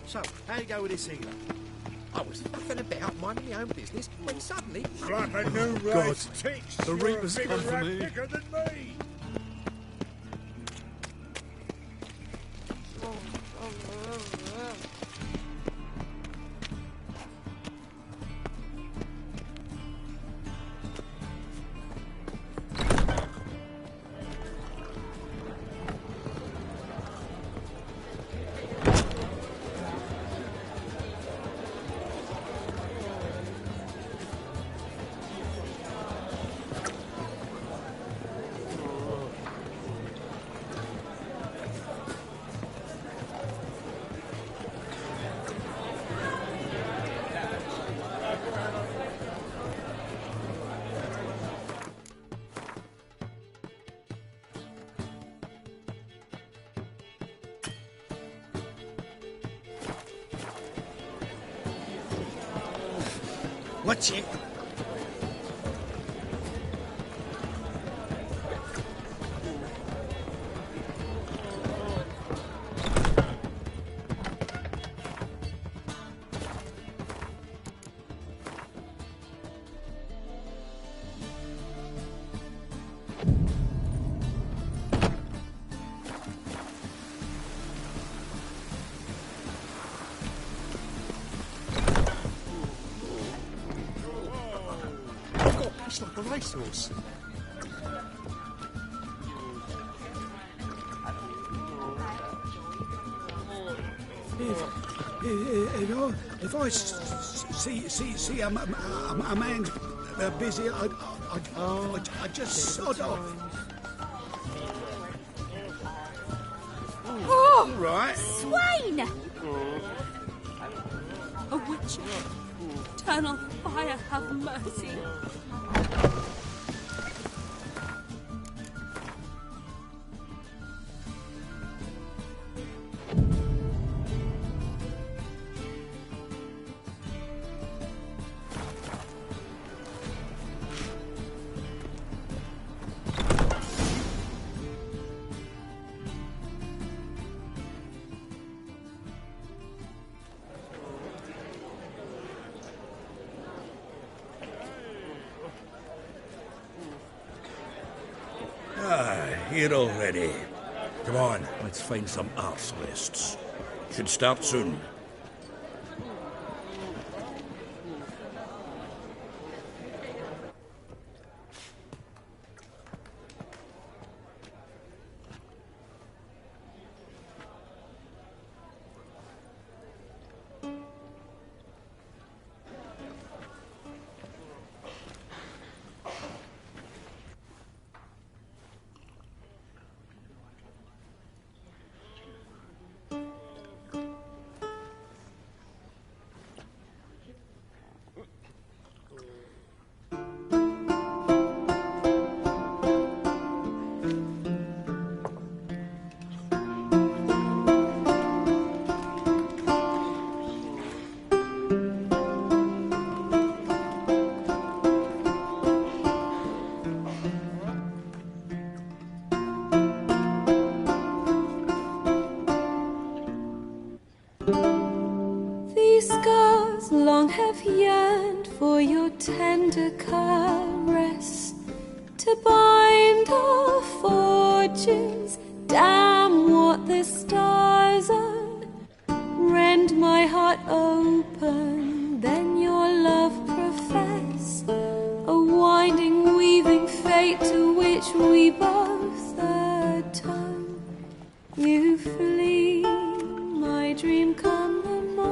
So, how you go with this healer? I was faffing about minding my own business when suddenly... Like a new race ticks. The Reaper's You're a come bigger for rat me. bigger than me. Watch it. It's like a racehorse. If I see a man's busy, I just sod off. Oh, Right. Swain! A witch. Eternal fire, have mercy. Here already. Come on, let's find some arse lists. Should start soon. These scars long have yearned for your tender caress, to bind our fortunes. Damn what the stars are. Rend my heart open, then your love profess, a winding, weaving fate to which we both atone. You flee, my dream come the morning.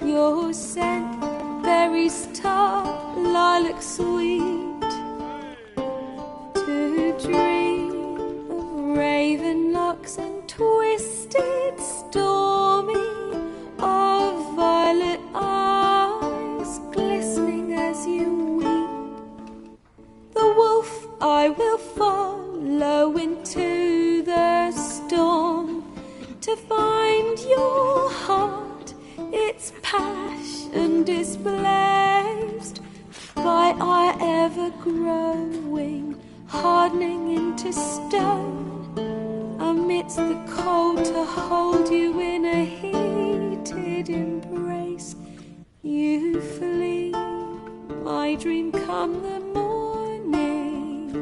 Your scent, berries tart, lilac sweet, to dream of raven locks and twisted stormy, of violet eyes glistening as you weep. The wolf I will follow into the storm, to find your heart, its passion displaced by our ever growing, hardening into stone, amidst the cold to hold you in a heated embrace. You flee, my dream come the morning,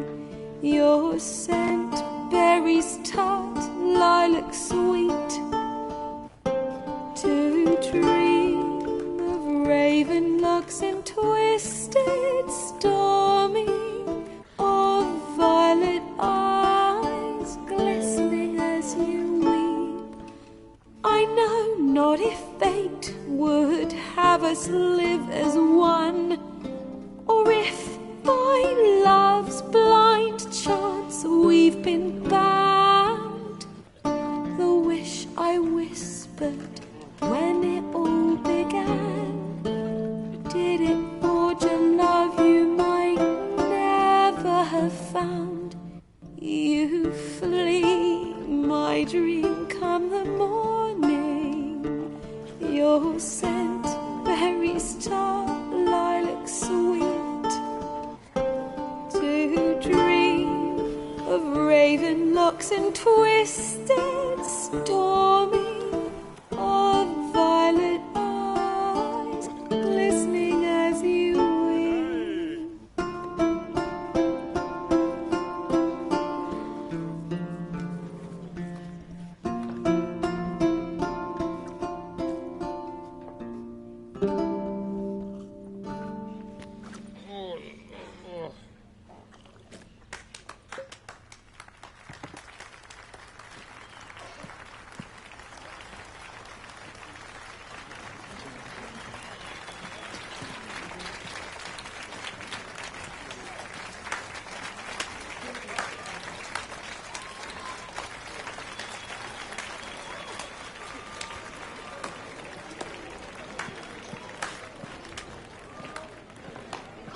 your scent, berries tart, lilac sweet, to dream of raven locks and twisted stormy, of violet eyes glistening as you weep. I know not if fate would have us live as one, or if by love's blind chance we've been bound. The wish I whispered when it all began, did it forge a love you might never have found? You flee, my dream come the morning, your scent, berries tart, lilac sweet, to dream of raven locks and twisted stormy, of violet eyes glistening as you weep.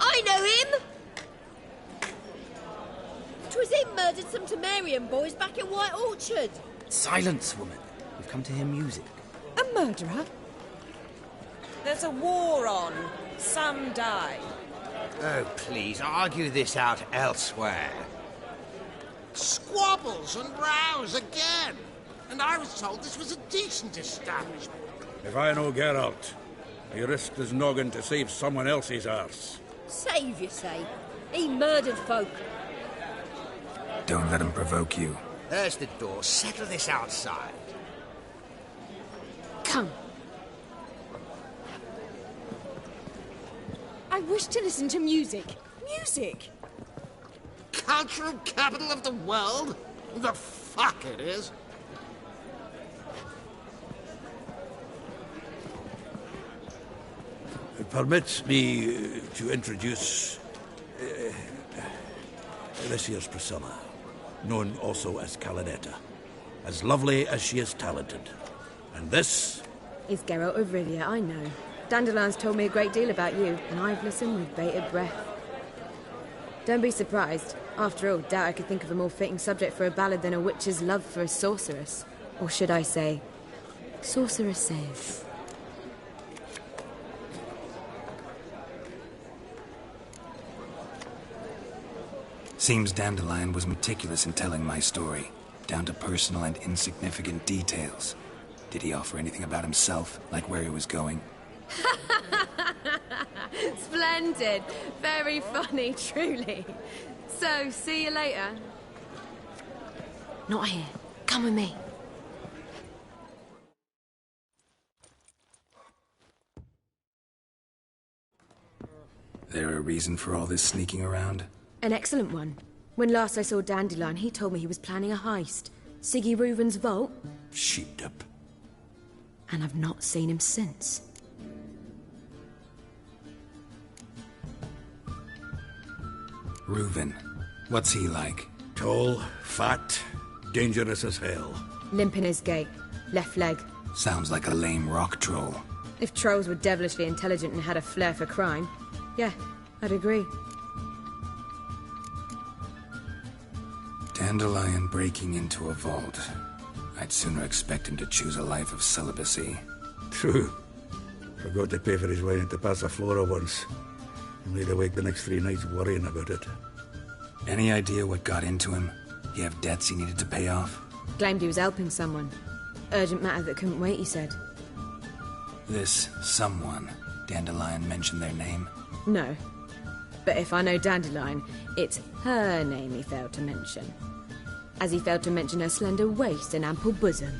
I know him! 'Twas him murdered some Temerian boys back in White Orchard. Silence, woman. We've come to hear music. A murderer? There's a war on. Some die. Oh, please, argue this out elsewhere. Squabbles and rows again. And I was told this was a decent establishment. If I know Geralt, he risked his noggin to save someone else's arse. Save, you say? He murdered folk. Don't let him provoke you. There's the door. Settle this outside. Come. I wish to listen to music. Music! Cultural capital of the world? The fuck it is. Permit me to introduce this here's Priscilla, known also as Calinetta, as lovely as she is talented. And this is Geralt of Rivia, I know. Dandelion's told me a great deal about you, and I've listened with bated breath. Don't be surprised. After all, doubt I could think of a more fitting subject for a ballad than a witch's love for a sorceress. Or should I say, sorceresses. Seems Dandelion was meticulous in telling my story, down to personal and insignificant details. Did he offer anything about himself, like where he was going? Splendid. Very funny, truly. So, see you later. Not here. Come with me. There a reason for all this sneaking around? An excellent one. When last I saw Dandelion, he told me he was planning a heist. Siggy Reuven's vault. sheepdip. And I've not seen him since. Reuven. What's he like? Tall, fat, dangerous as hell. Limp in his gait. Left leg. Sounds like a lame rock troll. If trolls were devilishly intelligent and had a flair for crime, yeah, I'd agree. Dandelion breaking into a vault. I'd sooner expect him to choose a life of celibacy. True. Forgot to pay for his way into Passaflora once. I'll need awake the next 3 nights worrying about it. Any idea what got into him? He have debts he needed to pay off? Claimed he was helping someone. Urgent matter that couldn't wait, he said. This someone, Dandelion mentioned their name? No. But if I know Dandelion, it's her name he failed to mention. As he failed to mention her slender waist and ample bosom.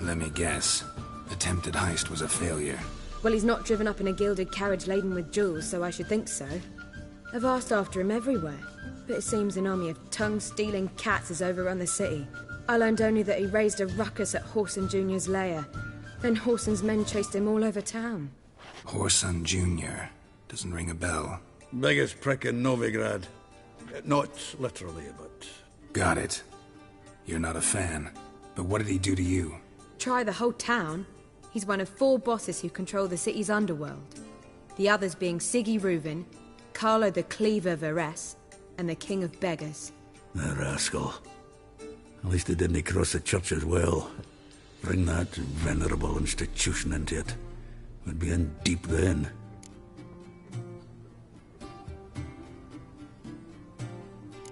Let me guess. Attempted heist was a failure. Well, he's not driven up in a gilded carriage laden with jewels, so I should think so. I've asked after him everywhere, but it seems an army of tongue-stealing cats has overrun the city. I learned only that he raised a ruckus at Horson Jr.'s lair. Then Horson's men chased him all over town. Horson Jr. Doesn't ring a bell. Biggest prick in Novigrad. Not literally, but... Got it. You're not a fan. But what did he do to you? Try the whole town. He's one of 4 bosses who control the city's underworld. The others being Siggy Reuven, Carlo the Cleaver Varese, and the King of Beggars. The rascal. At least he didn't cross the church as well. Bring that venerable institution into it. We'd be in deep then.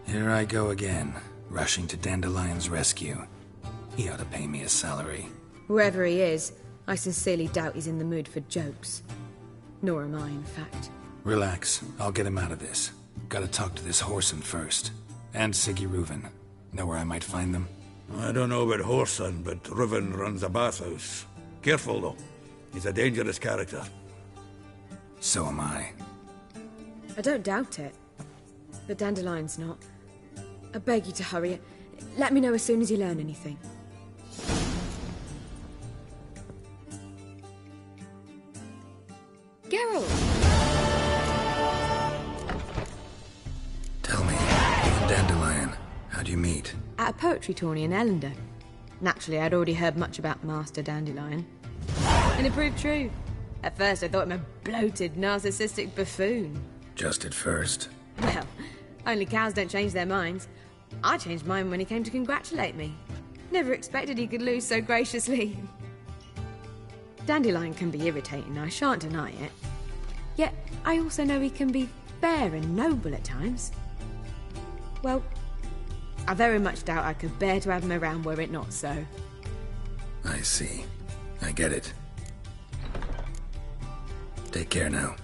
Here I go again, rushing to Dandelion's rescue. He ought to pay me a salary. Whoever he is, I sincerely doubt he's in the mood for jokes. Nor am I, in fact. Relax. I'll get him out of this. Gotta talk to this Horson first. And Siggy Reuven. Know where I might find them? I don't know about Horson, but Reuven runs a bathhouse. Careful, though. He's a dangerous character. So am I. I don't doubt it. But Dandelion's not. I beg you to hurry. Let me know as soon as you learn anything. Geralt! Tell me, you and Dandelion, how'd you meet? At a poetry tourney in Ellender. Naturally, I'd already heard much about Master Dandelion. And it proved true. At first, I thought him a bloated, narcissistic buffoon. Just at first. Well, only cows don't change their minds. I changed mine when he came to congratulate me. Never expected he could lose so graciously. Dandelion can be irritating, I shan't deny it. Yet, I also know he can be fair and noble at times. Well, I very much doubt I could bear to have him around were it not so. I see. I get it. Take care now.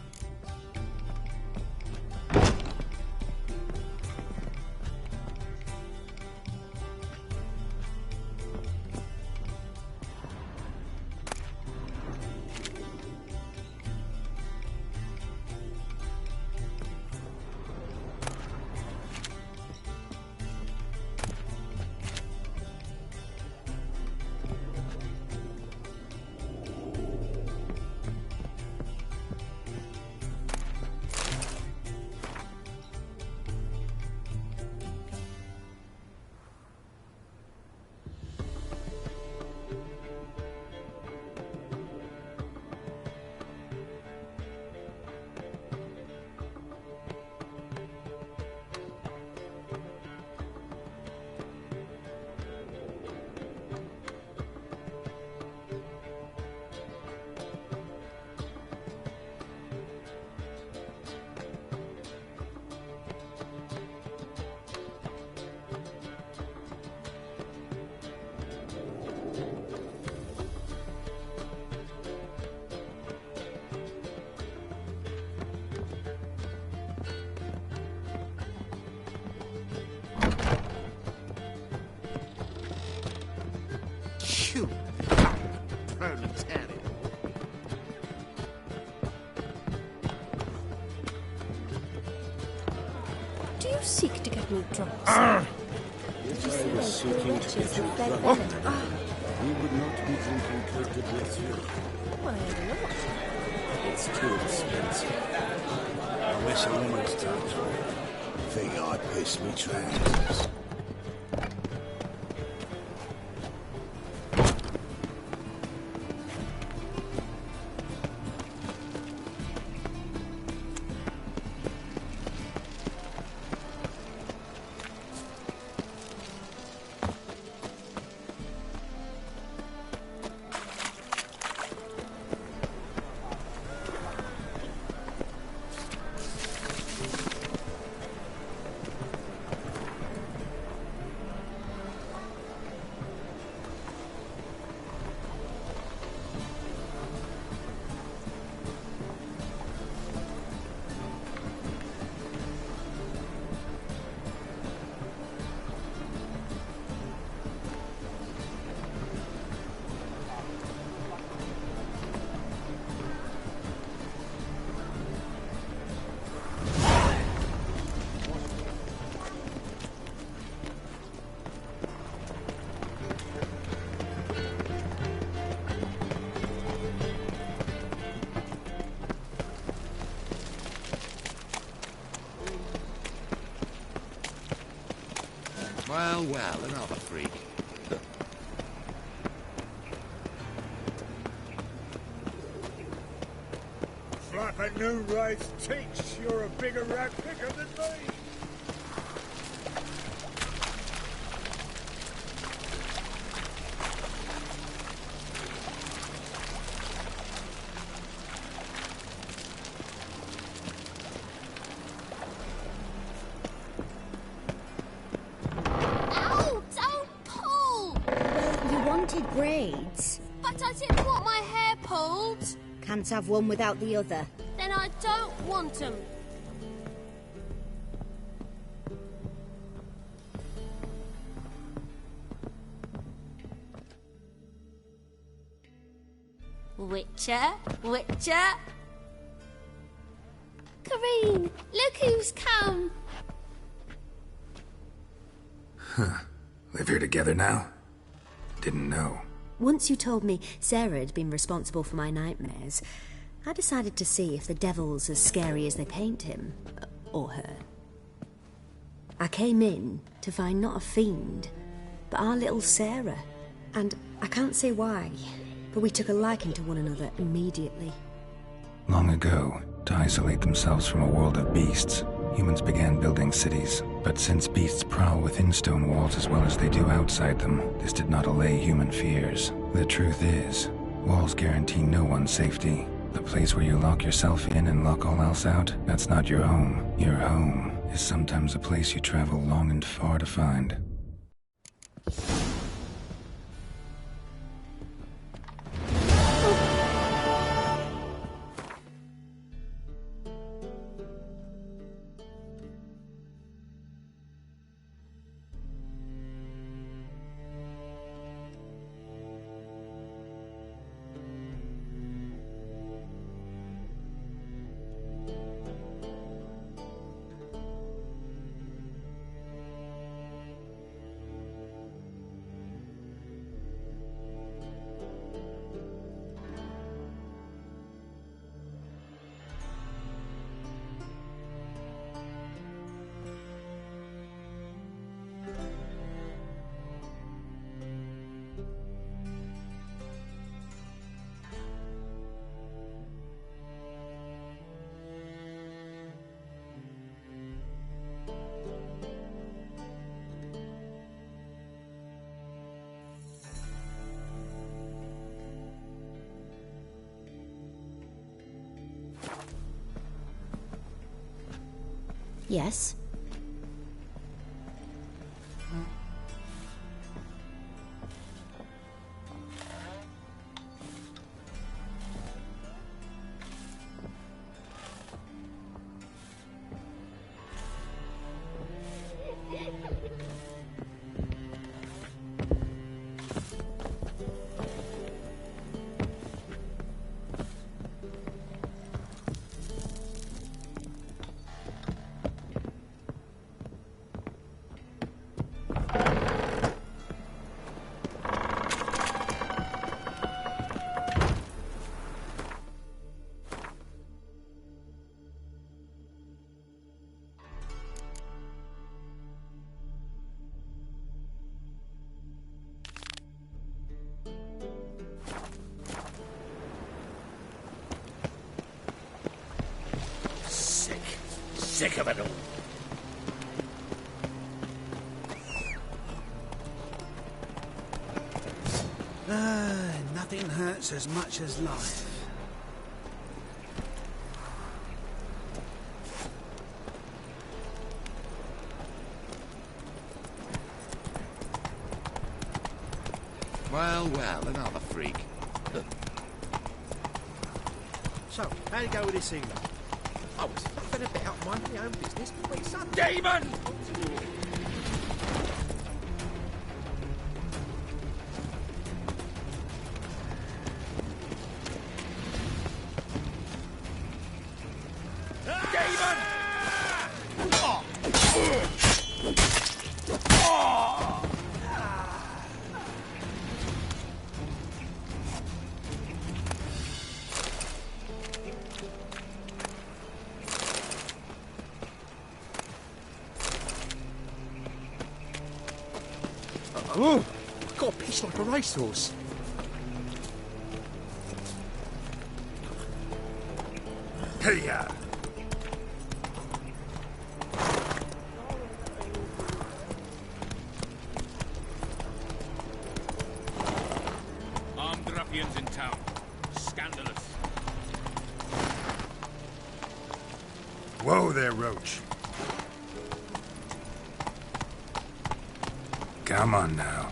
You proletariat. Do you seek to get me drunk? If I was seeking to get you drunk, we would not be drinking Cote de Blessure. Why not? It's too expensive. I wish a woman's touch. Think I'd piss me trousers. Well, another freak. Flapping new race teach you're a bigger rat picker than me. Ow! Don't pull! Well, you wanted braids. But I didn't want my hair pulled. Can't have one without the other. Then I don't want them. Witcher? Kareen, look who's come. Live here together now? Didn't know. Once you told me Sarah had been responsible for my nightmares, I decided to see if the devil's as scary as they paint him. Or her. I came in to find not a fiend, but our little Sarah. And I can't say why, but we took a liking to one another immediately. Long ago, to isolate themselves from a world of beasts, humans began building cities. But since beasts prowl within stone walls as well as they do outside them, this did not allay human fears. The truth is, walls guarantee no one's safety. The place where you lock yourself in and lock all else out, that's not your home. Your home is sometimes a place you travel long and far to find. Yes? Sick of it all. Nothing hurts as much as life. Well, another freak. So, how'd it go with this evening? I was faffing about, minding my own business, when suddenly... Demon! Oh, I've got to piss like a racehorse. Hey-ya! Armed ruffians in town. Scandalous. Whoa there, Roach. Come on now.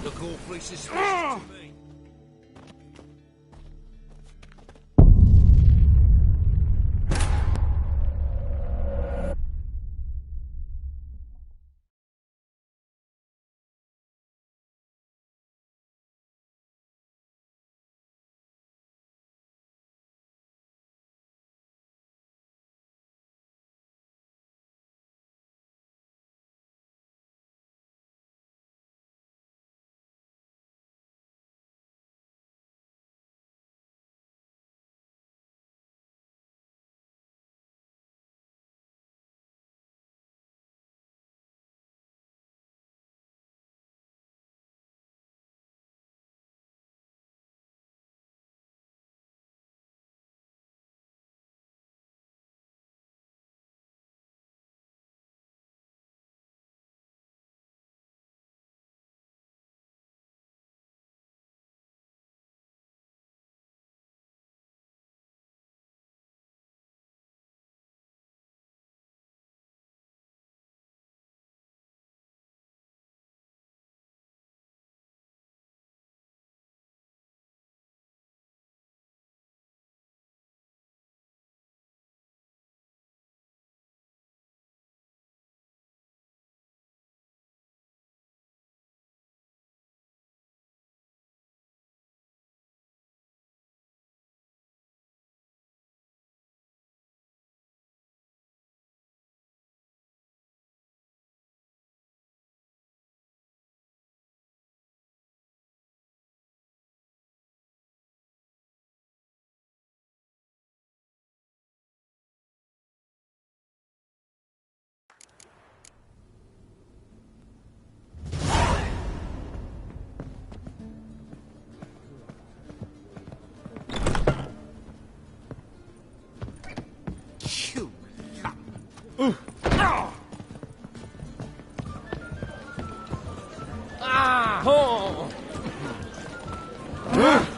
Look awfully suspicious to me.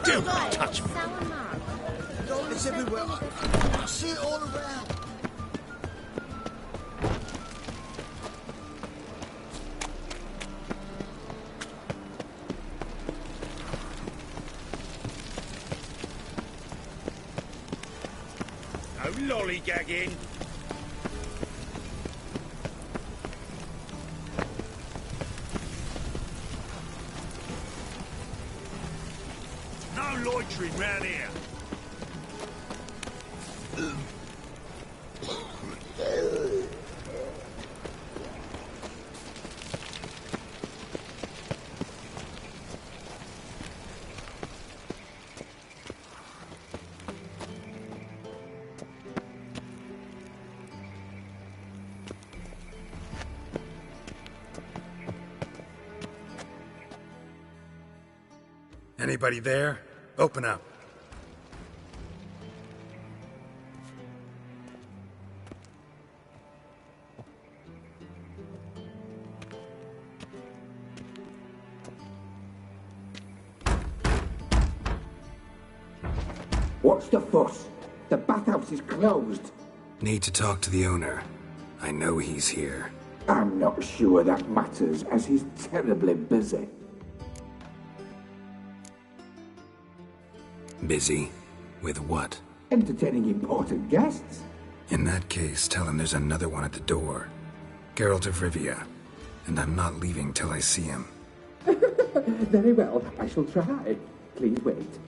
Don't touch me. It's everywhere. I see it all around. No lollygagging. No loitering round here. Anybody there? Open up. What's the fuss? The bathhouse is closed. Need to talk to the owner. I know he's here. I'm not sure that matters, as he's terribly busy. Busy? With what? Entertaining important guests. In that case, tell him there's another one at the door. Geralt of Rivia. And I'm not leaving till I see him. Very well, I shall try. Please wait.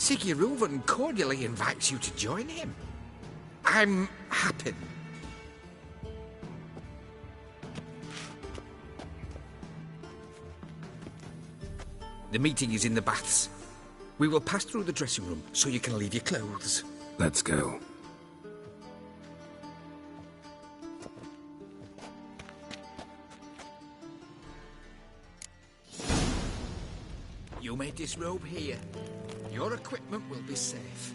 Siggy Reuven cordially invites you to join him. I'm happy. The meeting is in the baths. We will pass through the dressing room so you can leave your clothes. Let's go. You may disrobe here. Your equipment will be safe.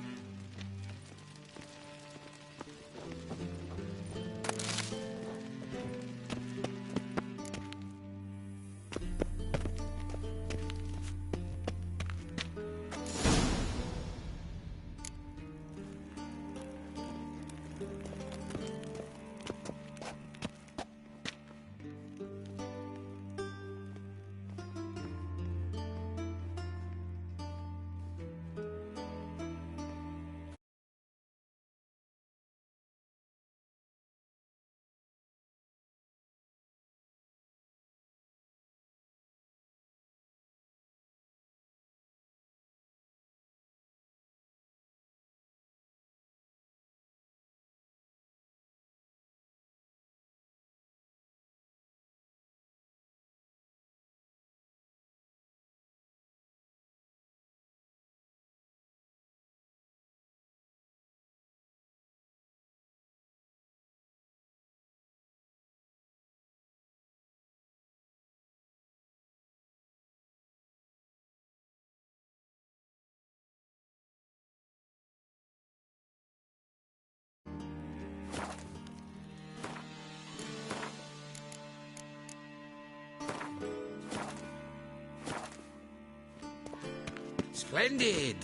Splendid.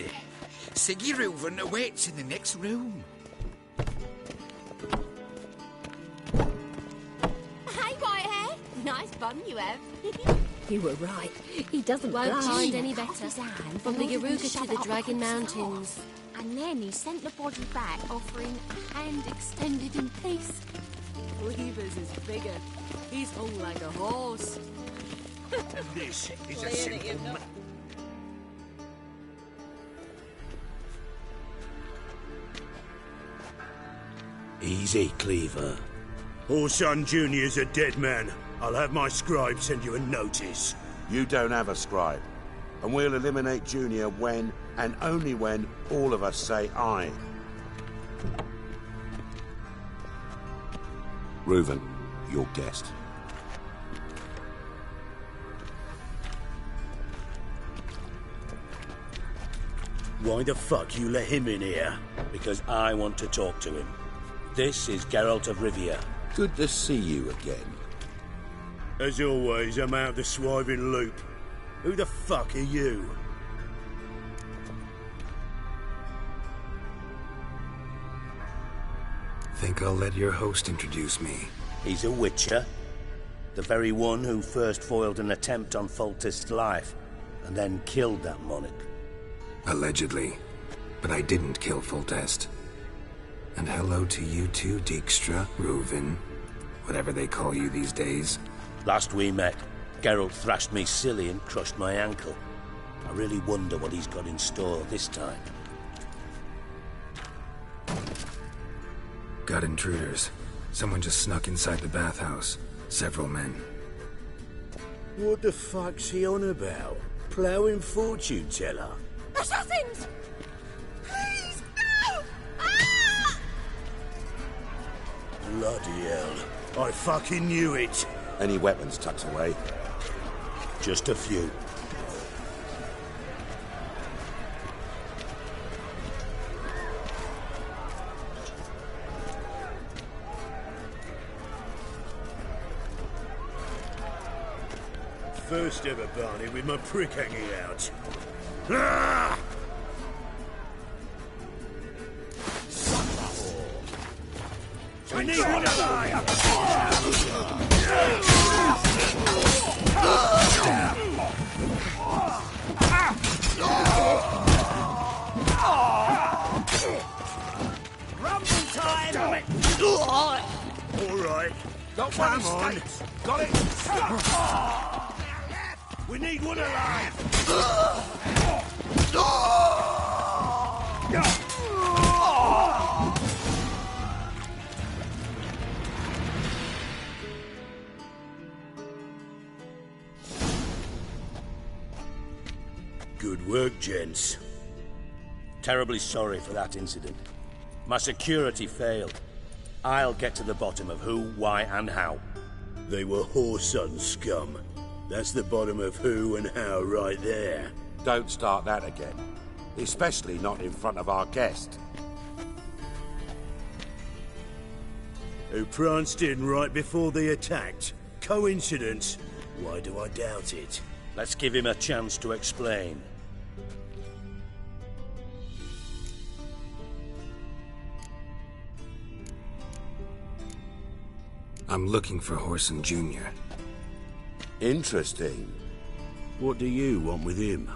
Siggy Reuven awaits in the next room. Hey, Whitehair. Nice bum you have. You were right. He doesn't Won't find you any cut better. his hand From and the ordered him to Yaruga shove to it the up Dragon the Mountains. And then he sent the body back, offering a hand extended in peace. Cleaver's is bigger. He's hung like a horse. This is a simple man. Easy, Cleaver. Orson Jr.'s a dead man. I'll have my scribe send you a notice. You don't have a scribe. And we'll eliminate Junior when, and only when, all of us say aye. Reuven, your guest. Why the fuck you let him in here? Because I want to talk to him. This is Geralt of Rivia. Good to see you again. As always, I'm out of the swiving loop. Who the fuck are you? Think I'll let your host introduce me. He's a witcher. The very one who first foiled an attempt on Foltest's life, and then killed that monarch. Allegedly. But I didn't kill Foltest. And hello to you too, Dijkstra, Reuven, whatever they call you these days. Last we met, Geralt thrashed me silly and crushed my ankle. I really wonder what he's got in store this time. Got intruders. Someone just snuck inside the bathhouse. Several men. What the fuck's he on about? Ploughing fortune teller? Assassins! Please, no! Ah! Bloody hell. I fucking knew it. Any weapons tucked away? Just a few. First ever Barney with my prick hanging out. Ah! I need one alive! Rumble time! Damn it! All right. Come on. Got it! We need one alive! Good work, gents. Terribly sorry for that incident. My security failed. I'll get to the bottom of who, why, and how. They were whoreson scum. That's the bottom of who and how right there. Don't start that again. Especially not in front of our guest. Who pranced in right before they attacked. Coincidence? Why do I doubt it? Let's give him a chance to explain. I'm looking for Whoreson Jr. Interesting. What do you want with him?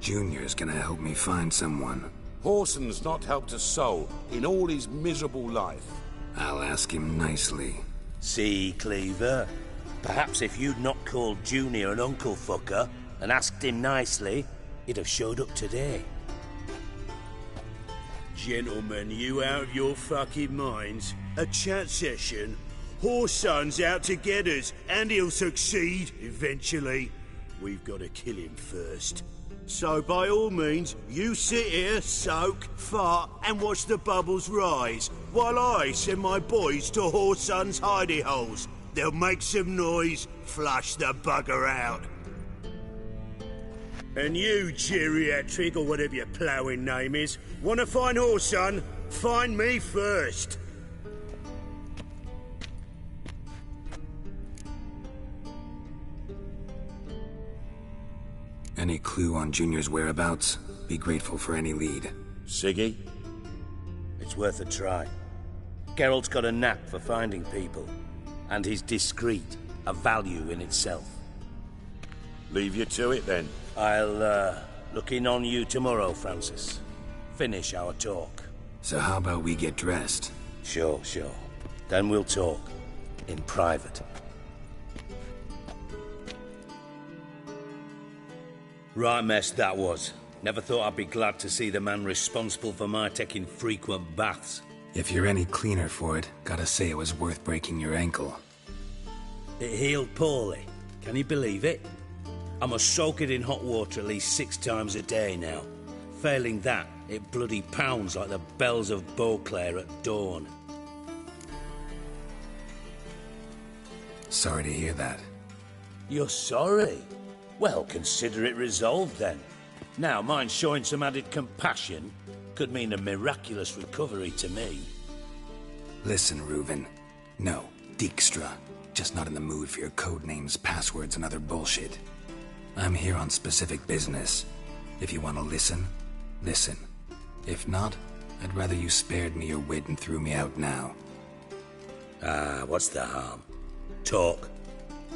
Junior's gonna help me find someone. Whoreson's not helped a soul in all his miserable life. I'll ask him nicely. See, Cleaver? Perhaps if you'd not called Junior an uncle fucker and asked him nicely, he'd have showed up today. Gentlemen, you out of your fucking minds? A chat session? Whoreson's out to get us, and he'll succeed, eventually. We've got to kill him first. So by all means, you sit here, soak, fart, and watch the bubbles rise, while I send my boys to Whoreson's hidey holes. They'll make some noise, flush the bugger out. And you, geriatric, or whatever your ploughing name is, want to find Whoreson? Find me first. Any clue on Junior's whereabouts? Be grateful for any lead. Siggy? It's worth a try. Geralt's got a knack for finding people. And he's discreet, a value in itself. Leave you to it, then. I'll, look in on you tomorrow, Francis. Finish our talk. So how about we get dressed? Sure. Then we'll talk. In private. Right mess that was. Never thought I'd be glad to see the man responsible for my taking frequent baths. If you're any cleaner for it, gotta say it was worth breaking your ankle. It healed poorly. Can you believe it? I must soak it in hot water at least 6 times a day now. Failing that, it bloody pounds like the bells of Beauclair at dawn. Sorry to hear that. You're sorry? Well, consider it resolved then. Now, mind showing some added compassion could mean a miraculous recovery to me. Listen, Reuven. No, Dijkstra. Just not in the mood for your code names, passwords, and other bullshit. I'm here on specific business. If you want to listen, listen. If not, I'd rather you spared me your wit and threw me out now. What's the harm? Talk.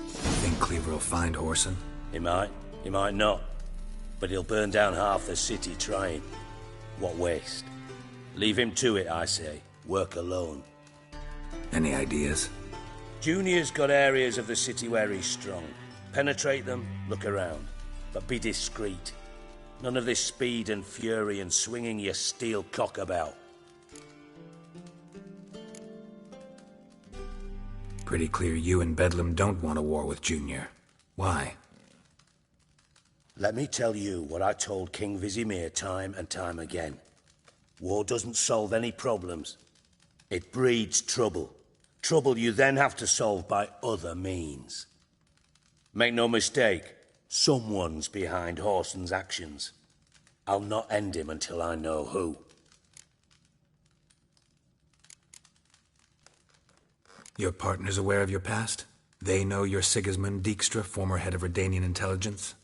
Think Cleaver will find Whoreson? He might not. But he'll burn down half the city trying. What waste. Leave him to it, I say. Work alone. Any ideas? Junior's got areas of the city where he's strong. Penetrate them, look around. But be discreet. None of this speed and fury and swinging your steel cock about. Pretty clear you and Bedlam don't want a war with Junior. Why? Let me tell you what I told King Vizimir time and time again. War doesn't solve any problems. It breeds trouble. Trouble you then have to solve by other means. Make no mistake, someone's behind Whoreson's actions. I'll not end him until I know who. Your partner's aware of your past? They know you're Sigismund Dijkstra, former head of Redanian intelligence?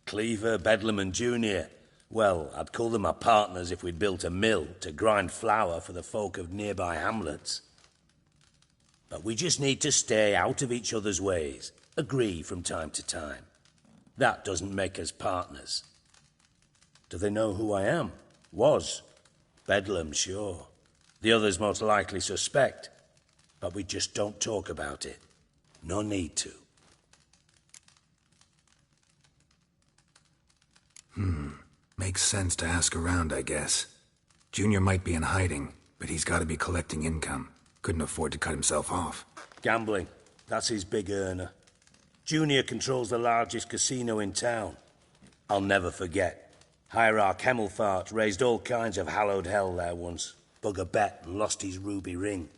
Cleaver, Bedlam and Junior. Well, I'd call them my partners if we'd built a mill to grind flour for the folk of nearby hamlets. But we just need to stay out of each other's ways, agree from time to time. That doesn't make us partners. Do they know who I am? Was. Bedlam, sure. The others most likely suspect. But we just don't talk about it. No need to. Makes sense to ask around, I guess. Junior might be in hiding, but he's got to be collecting income. Couldn't afford to cut himself off. Gambling. That's his big earner. Junior controls the largest casino in town. I'll never forget. Hierarch Hemmelfart raised all kinds of hallowed hell there once. Bug a bet and lost his ruby ring.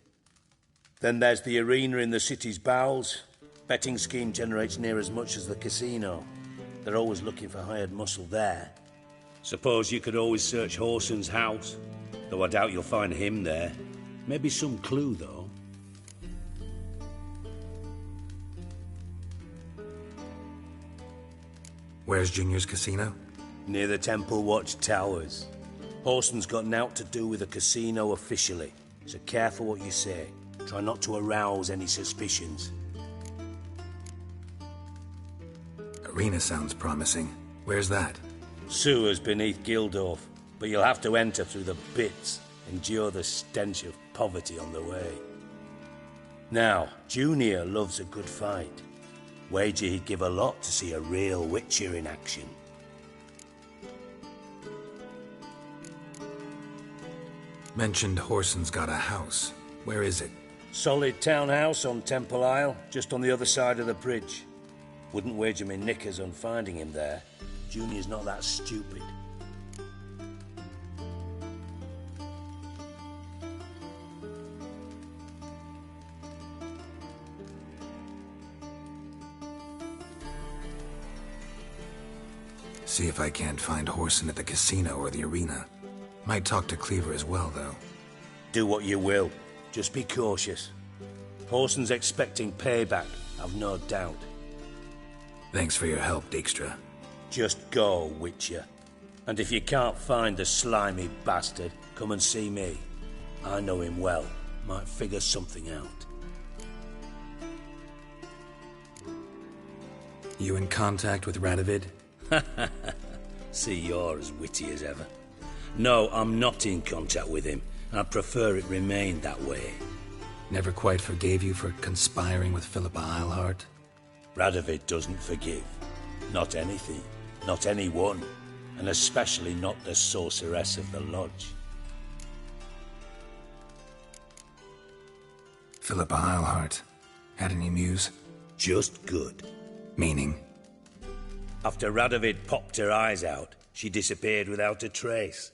Then there's the arena in the city's bowels. Betting scheme generates near as much as the casino. They're always looking for hired muscle there. Suppose you could always search Horson's house, though I doubt you'll find him there. Maybe some clue, though. Where's Junior's casino? Near the Temple Watch Towers. Horson's got naught to do with the casino officially, so careful what you say. Try not to arouse any suspicions. Arena sounds promising. Where's that? Sewers beneath Gildorf, but you'll have to enter through the bits, endure the stench of poverty on the way. Now, Junior loves a good fight. Wager he'd give a lot to see a real Witcher in action. Mentioned Horson's got a house. Where is it? Solid townhouse on Temple Isle, just on the other side of the bridge. Wouldn't wager me knickers on finding him there. Junior's not that stupid. See if I can't find Horson at the casino or the arena. Might talk to Cleaver as well, though. Do what you will. Just be cautious. Horson's expecting payback, I've no doubt. Thanks for your help, Dijkstra. Just go, Witcher. And if you can't find the slimy bastard, come and see me. I know him well. Might figure something out. You in contact with Radovid? See, you're as witty as ever. No, I'm not in contact with him. I'd prefer it remained that way. Never quite forgave you for conspiring with Philippa Eilhart? Radovid doesn't forgive. Not anything. Not anyone. And especially not the sorceress of the lodge. Philippa Eilhart. Had any news? Just good. Meaning? After Radovid popped her eyes out, she disappeared without a trace.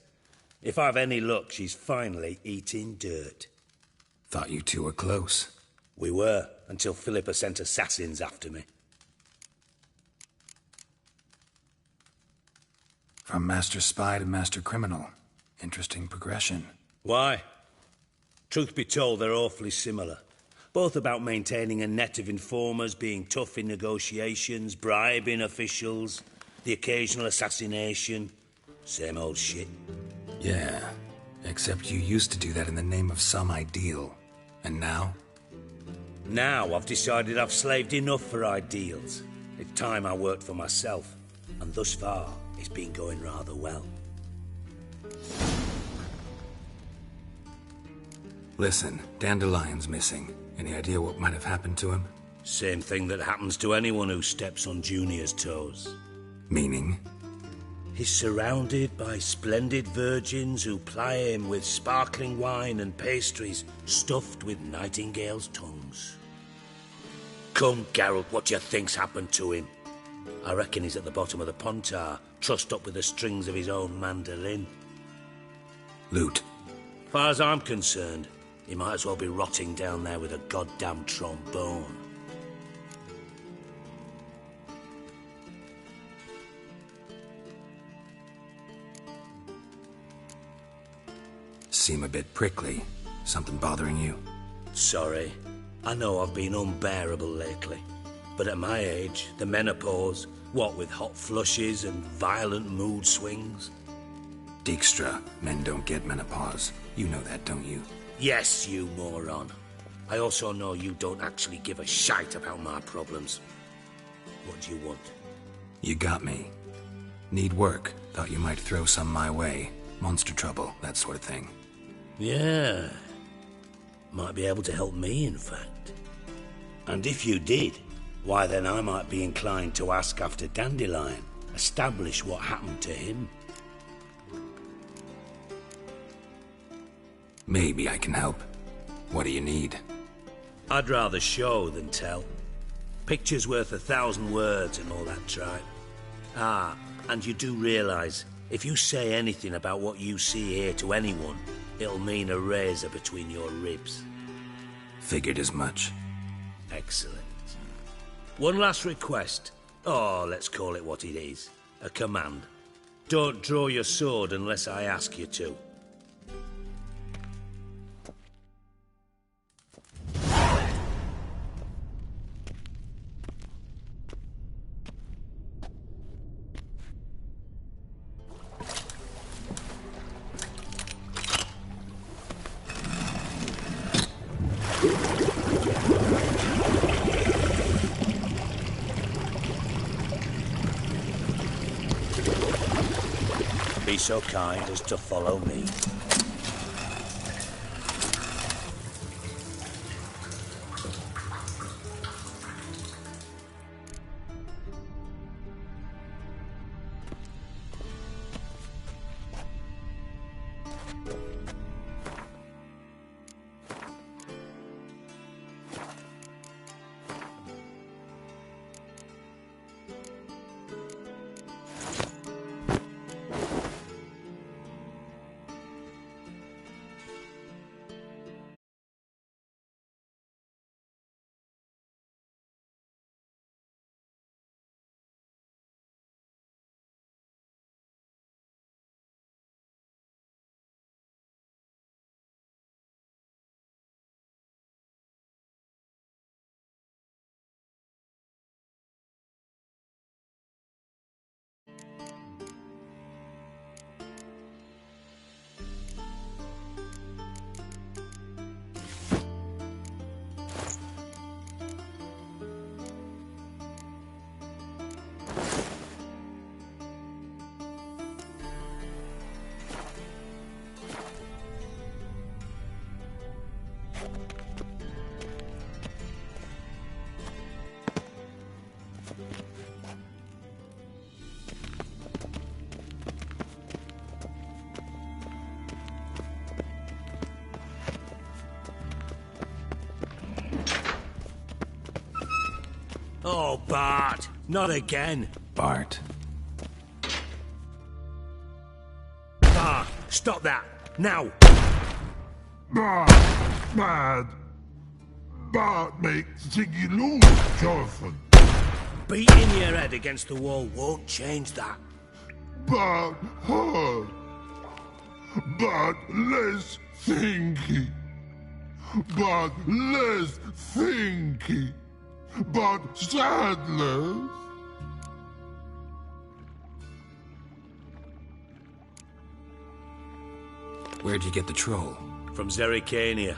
If I've any luck, she's finally eating dirt. Thought you two were close. We were, until Philippa sent assassins after me. From master spy to master criminal. Interesting progression. Why? Truth be told, they're awfully similar. Both about maintaining a net of informers, being tough in negotiations, bribing officials, the occasional assassination. Same old shit. Yeah, except you used to do that in the name of some ideal. And now? Now I've decided I've slaved enough for ideals. It's time I worked for myself. And thus far, it's been going rather well. Listen, Dandelion's missing. Any idea what might have happened to him? Same thing that happens to anyone who steps on Junior's toes. Meaning? He's surrounded by splendid virgins who ply him with sparkling wine and pastries stuffed with nightingales' tongues. Come, Geralt, what do you think's happened to him? I reckon he's at the bottom of the Pontar, trussed up with the strings of his own mandolin. Loot. Far as I'm concerned, he might as well be rotting down there with a goddamn trombone. Seem a bit prickly. Something bothering you? Sorry. I know I've been unbearable lately. But at my age, the menopause, what with hot flushes and violent mood swings. Dijkstra, men don't get menopause. You know that, don't you? Yes, you moron. I also know you don't actually give a shite about my problems. What do you want? You got me. Need work. Thought you might throw some my way. Monster trouble, that sort of thing. Yeah. Might be able to help me, in fact. And if you did, why then I might be inclined to ask after Dandelion. Establish what happened to him. Maybe I can help. What do you need? I'd rather show than tell. Picture's worth 1,000 words and all that tripe. Ah, and you do realise, if you say anything about what you see here to anyone, it'll mean a razor between your ribs. Figured as much. Excellent. One last request. Oh, let's call it what it is. A command. Don't draw your sword unless I ask you to. Be so kind as to follow me. Oh, Bart! Not again! Bart. Bart! Stop that! Now! Bart! Bad! Bart makes Ziggy lose, Jonathan. Beating your head against the wall won't change that. Bart hard. Bart less thinky. Bart less thinky. But sadness. Where'd you get the troll? From Zerrikania.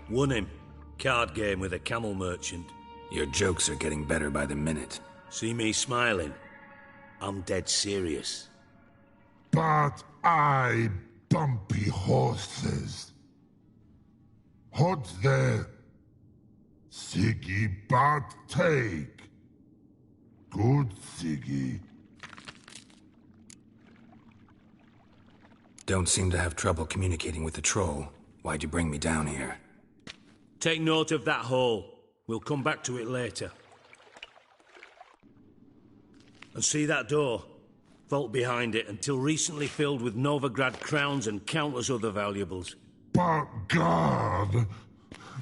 Won him. Card game with a camel merchant. Your jokes are getting better by the minute. See me smiling? I'm dead serious. But I bumpy horses. What's there? Siggy but take. Good Siggy. Don't seem to have trouble communicating with the troll. Why'd you bring me down here? Take note of that hole. We'll come back to it later. And see that door? Vault behind it, until recently filled with Novigrad crowns and countless other valuables. But God!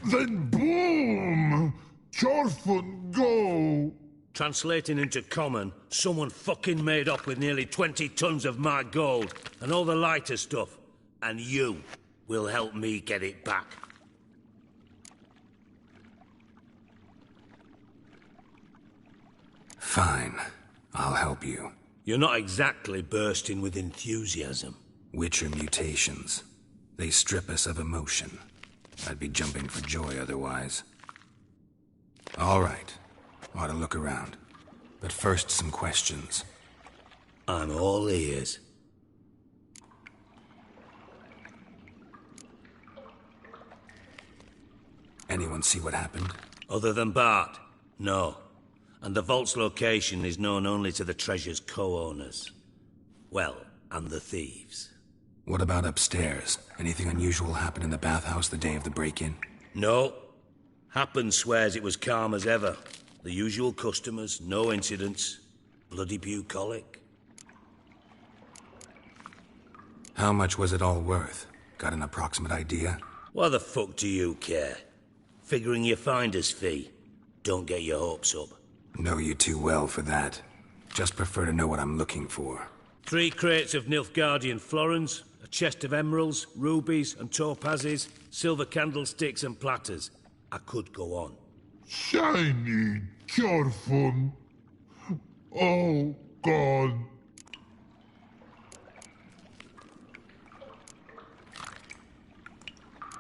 Then boom! Chorfun go! Translating into common, someone fucking made off with nearly 20 tons of my gold, and all the lighter stuff. And you will help me get it back. Fine. I'll help you. You're not exactly bursting with enthusiasm. Witcher mutations. They strip us of emotion. I'd be jumping for joy otherwise. All right. Ought to look around. But first, some questions. I'm all ears. Anyone see what happened? Other than Bart? No. And the vault's location is known only to the treasure's co-owners. Well, and the thieves. What about upstairs? Anything unusual happen in the bathhouse the day of the break-in? No. Happen swears it was calm as ever. The usual customers, no incidents. Bloody bucolic. How much was it all worth? Got an approximate idea? Why the fuck do you care? Figuring your finder's fee. Don't get your hopes up. Know you too well for that. Just prefer to know what I'm looking for. 3 crates of Nilfgaardian florins, a chest of emeralds, rubies and topazes, silver candlesticks and platters. I could go on. Shiny Chorfun. Oh, God.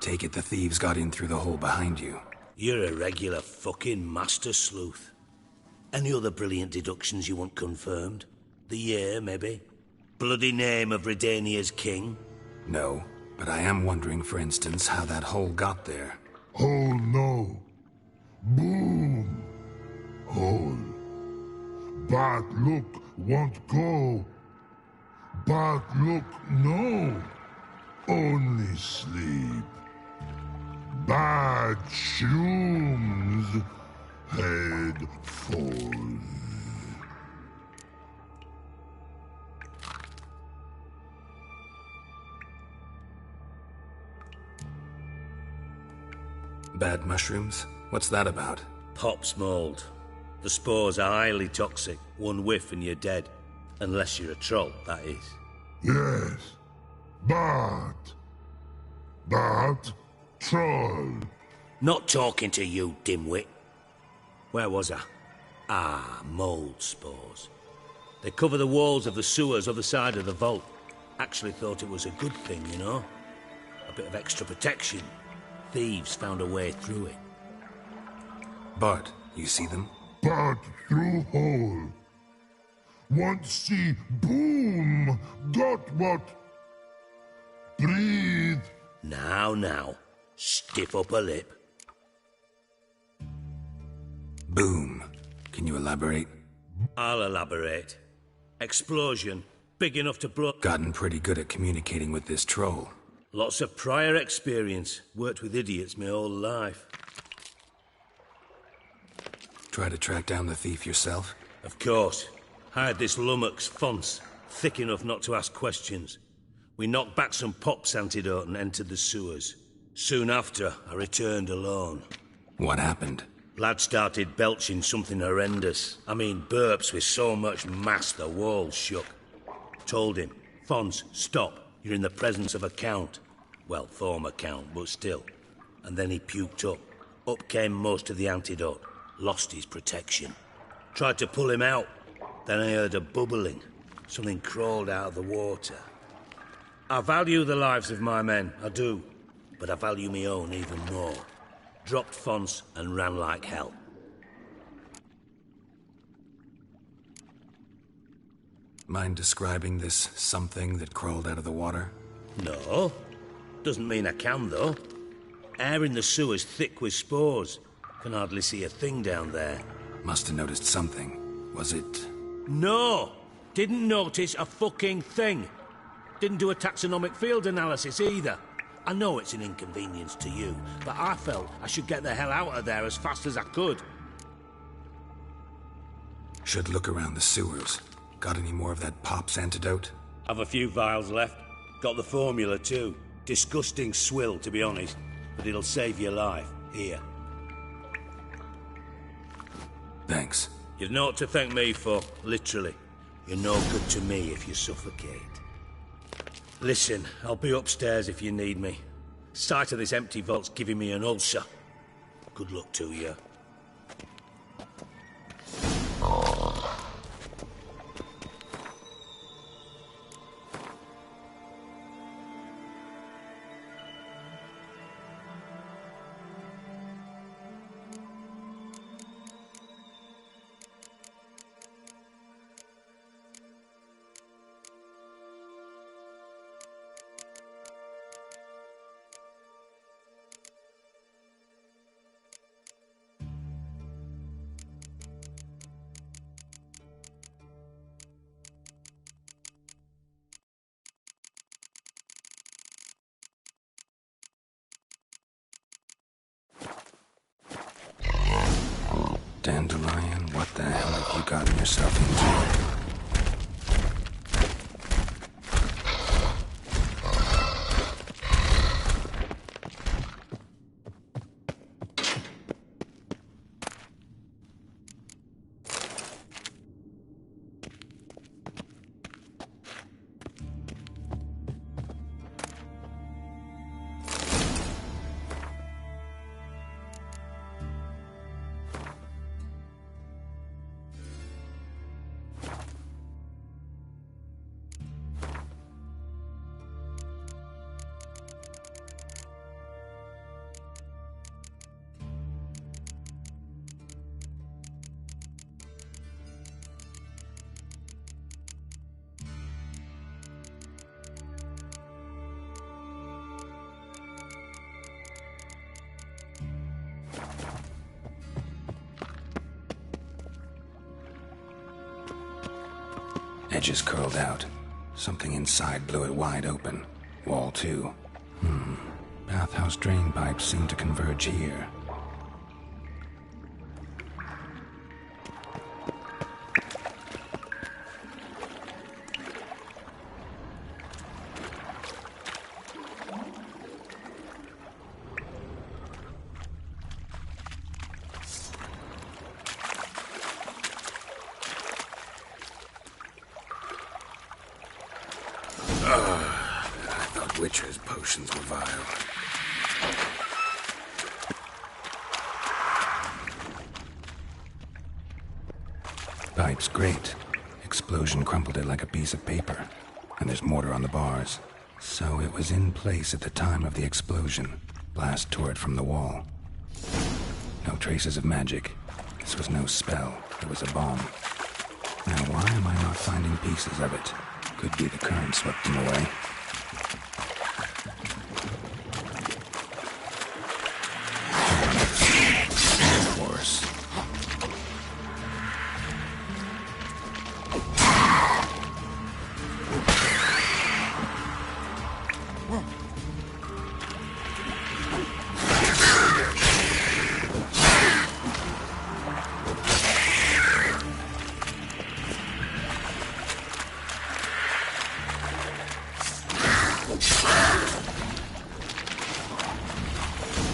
Take it the thieves got in through the hole behind you. You're a regular fucking master sleuth. Any other brilliant deductions you want confirmed? The year, maybe? Bloody name of Redania's king? No, but I am wondering, for instance, how that hole got there. Hole no. Boom. Hole. Bad look won't go. Bad look no. Only sleep. Bad shrooms. Head falls. Bad mushrooms? What's that about? Pop's mold. The spores are highly toxic. One whiff and you're dead. Unless you're a troll, that is. Yes. Bad. Bad troll. Not talking to you, dimwit. Where was I? Ah, mold spores. They cover the walls of the sewers other side of the vault. Actually thought it was a good thing, you know? A bit of extra protection. Thieves found a way through it. Bart, you see them? Bad through hole. Want see boom. Got what? Breathe. Now. Stiff upper lip. Boom. Can you elaborate? I'll elaborate. Explosion. Big enough to blow... Gotten pretty good at communicating with this troll. Lots of prior experience. Worked with idiots my whole life. Try to track down the thief yourself? Of course. Hired this lummox, Fons. Thick enough not to ask questions. We knocked back some Pop's antidote and entered the sewers. Soon after, I returned alone. What happened? Lad started belching something horrendous. I mean, burps with so much mass the walls shook. Told him, Fons, stop. You're in the presence of a count. Well, former count, but still. And then he puked up. Up came most of the antidote. Lost his protection. Tried to pull him out. Then I heard a bubbling. Something crawled out of the water. I value the lives of my men, I do. But I value my own even more. Dropped Fons and ran like hell. Mind describing this something that crawled out of the water? No. Doesn't mean I can, though. Air in the sewer's thick with spores. Can hardly see a thing down there. Must have noticed something. Was it... No! Didn't notice a fucking thing. Didn't do a taxonomic field analysis either. I know it's an inconvenience to you, but I felt I should get the hell out of there as fast as I could. Should look around the sewers. Got any more of that Pop's antidote? Have a few vials left. Got the formula too. Disgusting swill, to be honest. But it'll save your life. Here. Thanks. You've naught to thank me for, literally. You're no good to me if you suffocate. Listen, I'll be upstairs if you need me. Sight of this empty vault's giving me an ulcer. Good luck to you. Dandelion, what the hell have you gotten yourself into? Edges curled out. Something inside blew it wide open. Wall 2. Bathhouse drain pipes seem to converge here. I thought witches' potions were vile. Pipe's great. Explosion crumpled it like a piece of paper. And there's mortar on the bars. So it was in place at the time of the explosion. Blast tore it from the wall. No traces of magic. This was no spell. It was a bomb. Now why am I not finding pieces of it? Could be the current swept them away. Of course.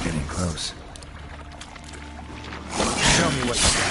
Getting close. Show me what you got.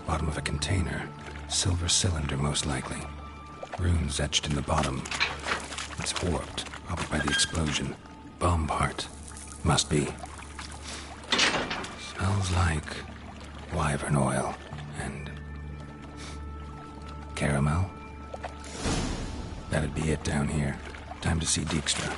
Bottom of a container. Silver cylinder, most likely. Runes etched in the bottom. It's warped, probably by the explosion. Bomb part. Must be. Smells like wyvern oil and caramel. That'd be it down here. Time to see Dijkstra.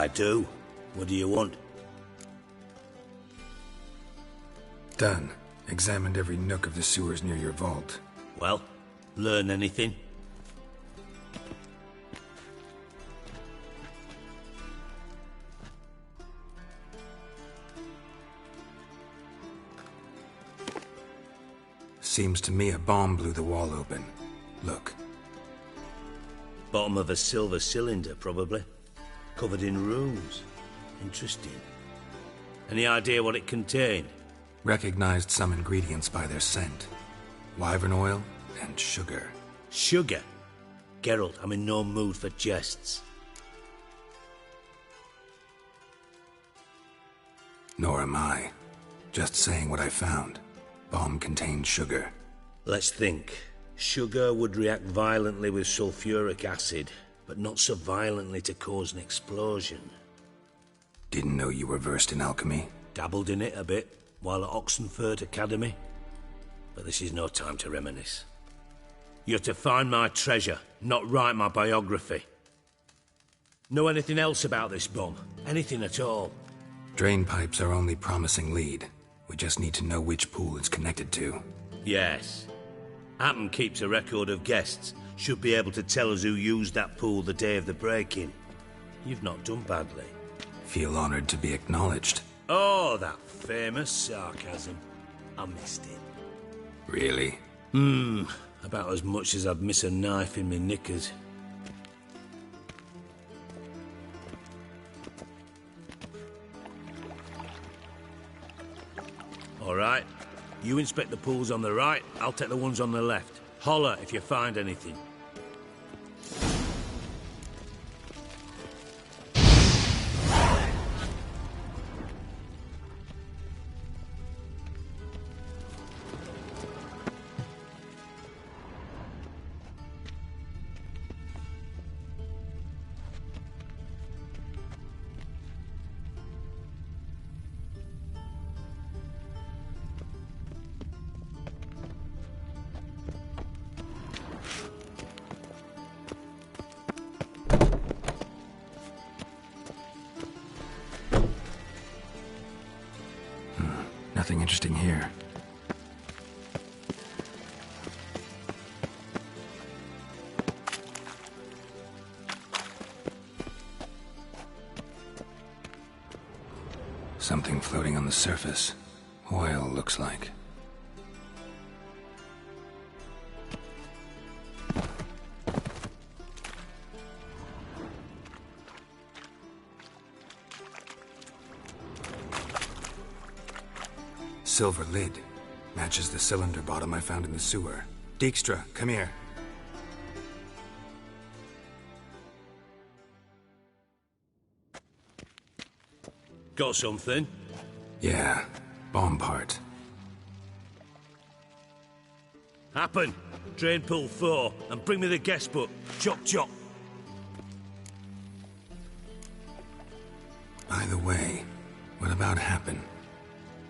I do. What do you want? Done. Examined every nook of the sewers near your vault. Well, learn anything? Seems to me a bomb blew the wall open. Look. Bottom of a silver cylinder, probably. Covered in runes. Interesting. Any idea what it contained? Recognized some ingredients by their scent. Wyvern oil and sugar. Sugar? Geralt, I'm in no mood for jests. Nor am I. Just saying what I found. Bomb contained sugar. Let's think. Sugar would react violently with sulfuric acid, but not so violently to cause an explosion. Didn't know you were versed in alchemy. Dabbled in it a bit while at Oxenford Academy. But this is no time to reminisce. You're to find my treasure, not write my biography. Know anything else about this bomb? Anything at all? Drain pipes are only promising lead. We just need to know which pool it's connected to. Yes. Hatton keeps a record of guests. Should be able to tell us who used that pool the day of the break-in. You've not done badly. Feel honored to be acknowledged. Oh, that famous sarcasm. I missed it. Really? About as much as I'd miss a knife in me knickers. All right. You inspect the pools on the right, I'll take the ones on the left. Holler if you find anything. Nothing interesting here. Something floating on the surface. Oil, looks like. Silver lid. Matches the cylinder bottom I found in the sewer. Dijkstra, come here. Got something? Yeah, bomb part. Happen. Drain pool 4, and bring me the guest book. Chop chop. By the way, what about Happen?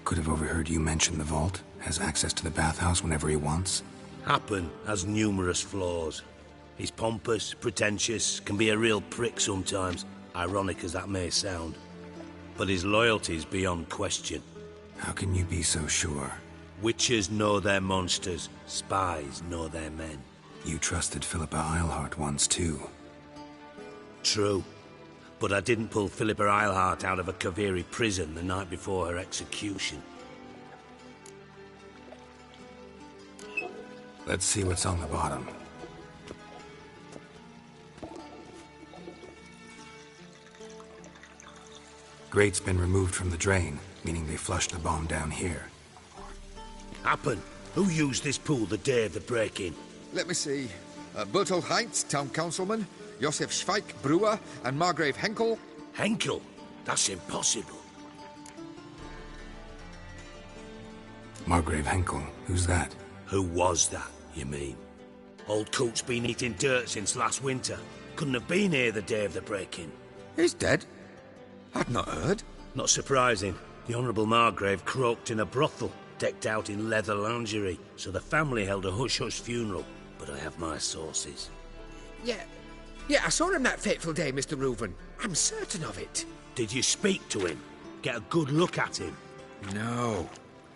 Could have overheard you mention the vault. Has access to the bathhouse whenever he wants. Happen has numerous flaws. He's pompous, pretentious, can be a real prick sometimes, ironic as that may sound. But his loyalty's beyond question. How can you be so sure? Witches know their monsters, spies know their men. You trusted Philippa Eilhart once too. True. But I didn't pull Philippa Eilhart out of a Kaviri prison the night before her execution. Let's see what's on the bottom. Grate's been removed from the drain, meaning they flushed the bomb down here. Happen. Who used this pool the day of the break-in? Let me see. Bertolt Heinz, town councilman, Josef Schweik, brewer, and Margrave Henkel. Henkel? That's impossible. Margrave Henkel? Who's that? Who was that, you mean? Old coot's been eating dirt since last winter. Couldn't have been here the day of the break-in. He's dead? I'd not heard. Not surprising. The Honourable Margrave croaked in a brothel, decked out in leather lingerie, so the family held a hush-hush funeral. But I have my sources. Yeah, I saw him that fateful day, Mr. Reuven. I'm certain of it. Did you speak to him? Get a good look at him? No.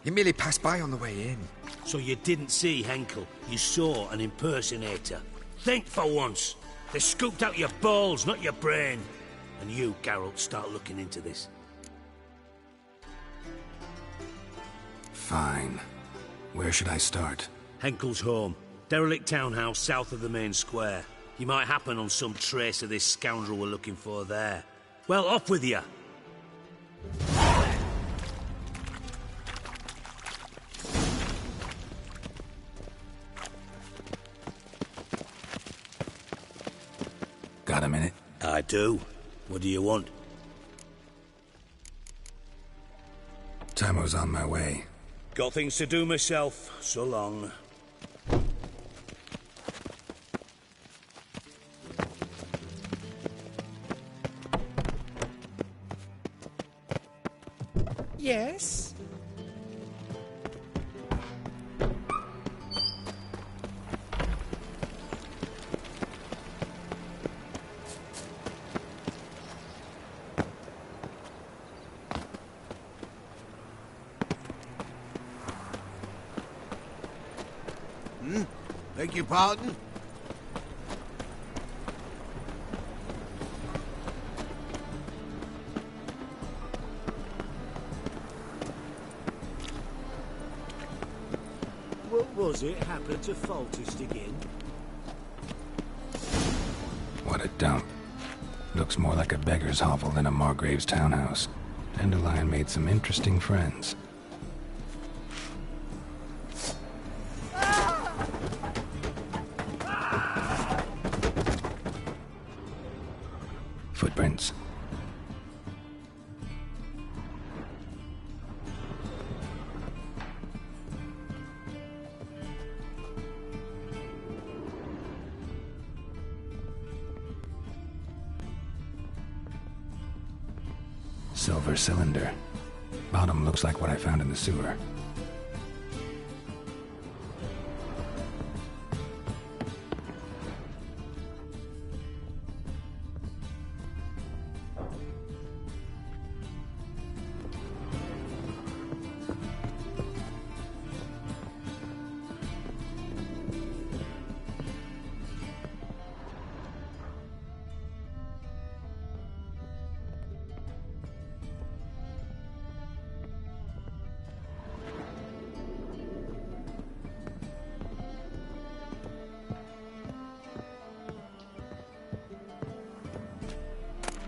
He merely passed by on the way in. So you didn't see Henkel, you saw an impersonator. Think for once. They scooped out your balls, not your brain. And you, Geralt, start looking into this. Fine. Where should I start? Henkel's home. Derelict townhouse south of the main square. You might happen on some trace of this scoundrel we're looking for there. Well, off with you! Got a minute? I do. What do you want? Tamo's on my way. Got things to do myself. So long. Yes? Beg your pardon? What was it happened to Faltist again? What a dump. Looks more like a beggar's hovel than a Margrave's townhouse. Dandelion made some interesting friends. Footprints. Silver cylinder. Bottom looks like what I found in the sewer.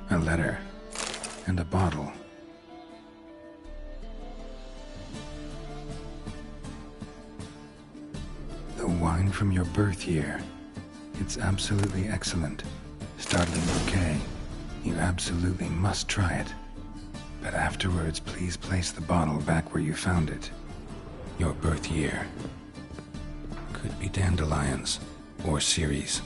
A letter. And a bottle. The wine from your birth year. It's absolutely excellent. Startling bouquet. You absolutely must try it. But afterwards, please place the bottle back where you found it. Your birth year. Could be dandelions. Or Ceres.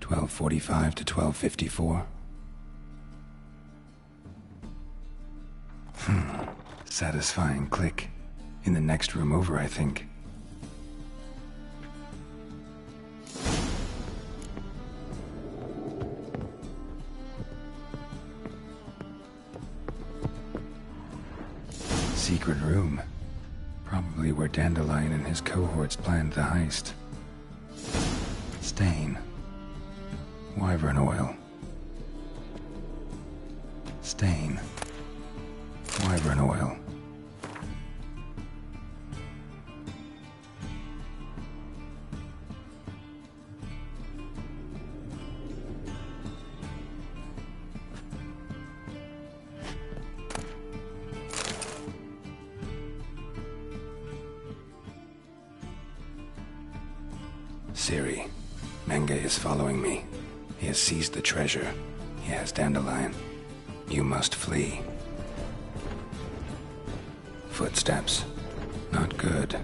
.45 to 12:54. Satisfying click. In the next room over, I think. Secret room. Probably where Dandelion and his cohorts planned the heist. Stain. Wyvern oil. Stain. Wyvern oil. Ciri. Menge is following me. He has seized the treasure. He has Dandelion. You must flee. Footsteps. Not good.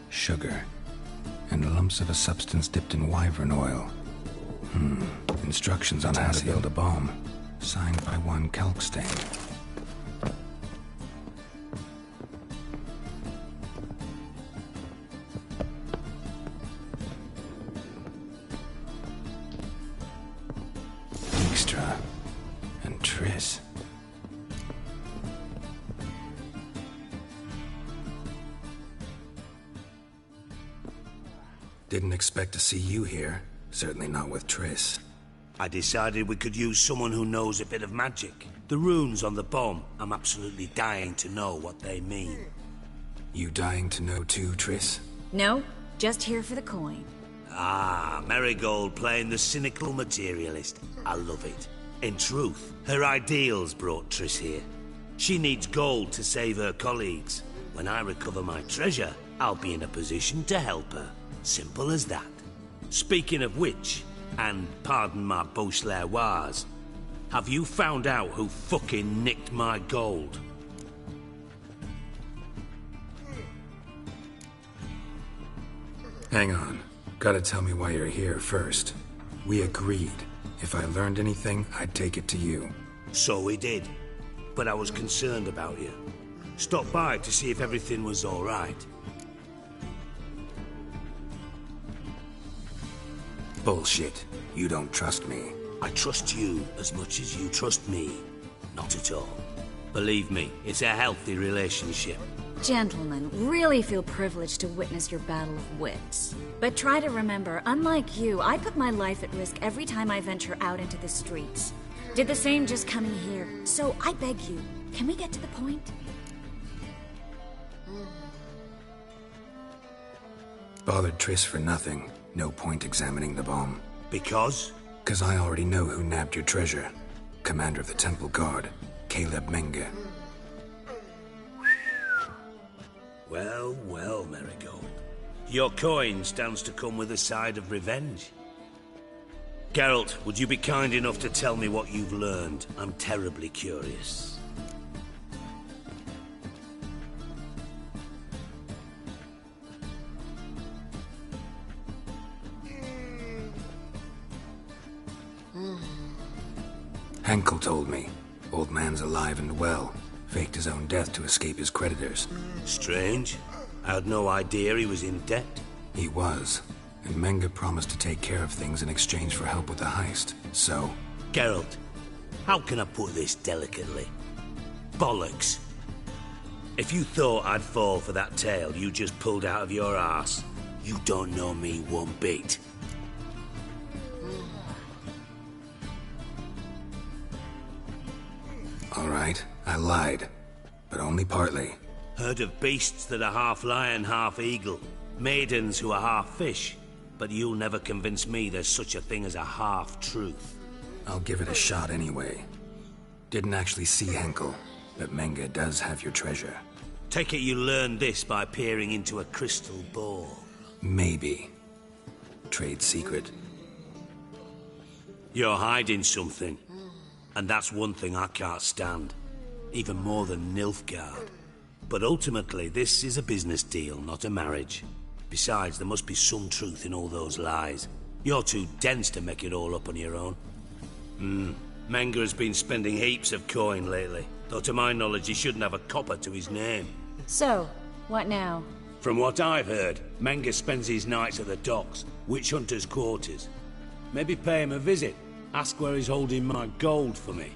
Sugar, and lumps of a substance dipped in wyvern oil. Instructions on how to build a bomb, signed by one Kalkstain. Dijkstra and Triss. Didn't expect to see you here. Certainly not with Triss. I decided we could use someone who knows a bit of magic. The runes on the bomb, I'm absolutely dying to know what they mean. You dying to know too, Triss? No, just here for the coin. Ah, Marigold playing the cynical materialist. I love it. In truth, her ideals brought Triss here. She needs gold to save her colleagues. When I recover my treasure, I'll be in a position to help her. Simple as that. Speaking of which, and pardon my Beauclervois, have you found out who fucking nicked my gold? Hang on. Gotta tell me why you're here first. We agreed. If I learned anything, I'd take it to you. So we did. But I was concerned about you. Stopped by to see if everything was all right. Bullshit. You don't trust me. I trust you as much as you trust me. Not at all. Believe me, it's a healthy relationship. Gentlemen, really feel privileged to witness your battle of wits. But try to remember, unlike you, I put my life at risk every time I venture out into the streets. Did the same just coming here. So I beg you, can we get to the point? Bothered Triss for nothing. No point examining the bomb. Because? 'Cause I already know who nabbed your treasure. Commander of the Temple Guard, Caleb Menge. Well, well, Marigold. Your coin stands to come with a side of revenge. Geralt, would you be kind enough to tell me what you've learned? I'm terribly curious. Henkel told me. Old man's alive and well. Faked his own death to escape his creditors. Strange. I had no idea he was in debt. He was. And Menge promised to take care of things in exchange for help with the heist. So... Geralt, how can I put this delicately? Bollocks. If you thought I'd fall for that tale you just pulled out of your arse, you don't know me one bit. All right, I lied. But only partly. Heard of beasts that are half lion, half eagle. Maidens who are half fish. But you'll never convince me there's such a thing as a half-truth. I'll give it a shot anyway. Didn't actually see Henkel, but Menge does have your treasure. Take it you learned this by peering into a crystal ball. Maybe. Trade secret. You're hiding something. And that's one thing I can't stand. Even more than Nilfgaard. But ultimately, this is a business deal, not a marriage. Besides, there must be some truth in all those lies. You're too dense to make it all up on your own. Menge has been spending heaps of coin lately. Though to my knowledge, he shouldn't have a copper to his name. So, what now? From what I've heard, Menge spends his nights at the docks, witch hunters' quarters. Maybe pay him a visit. Ask where he's holding my gold for me.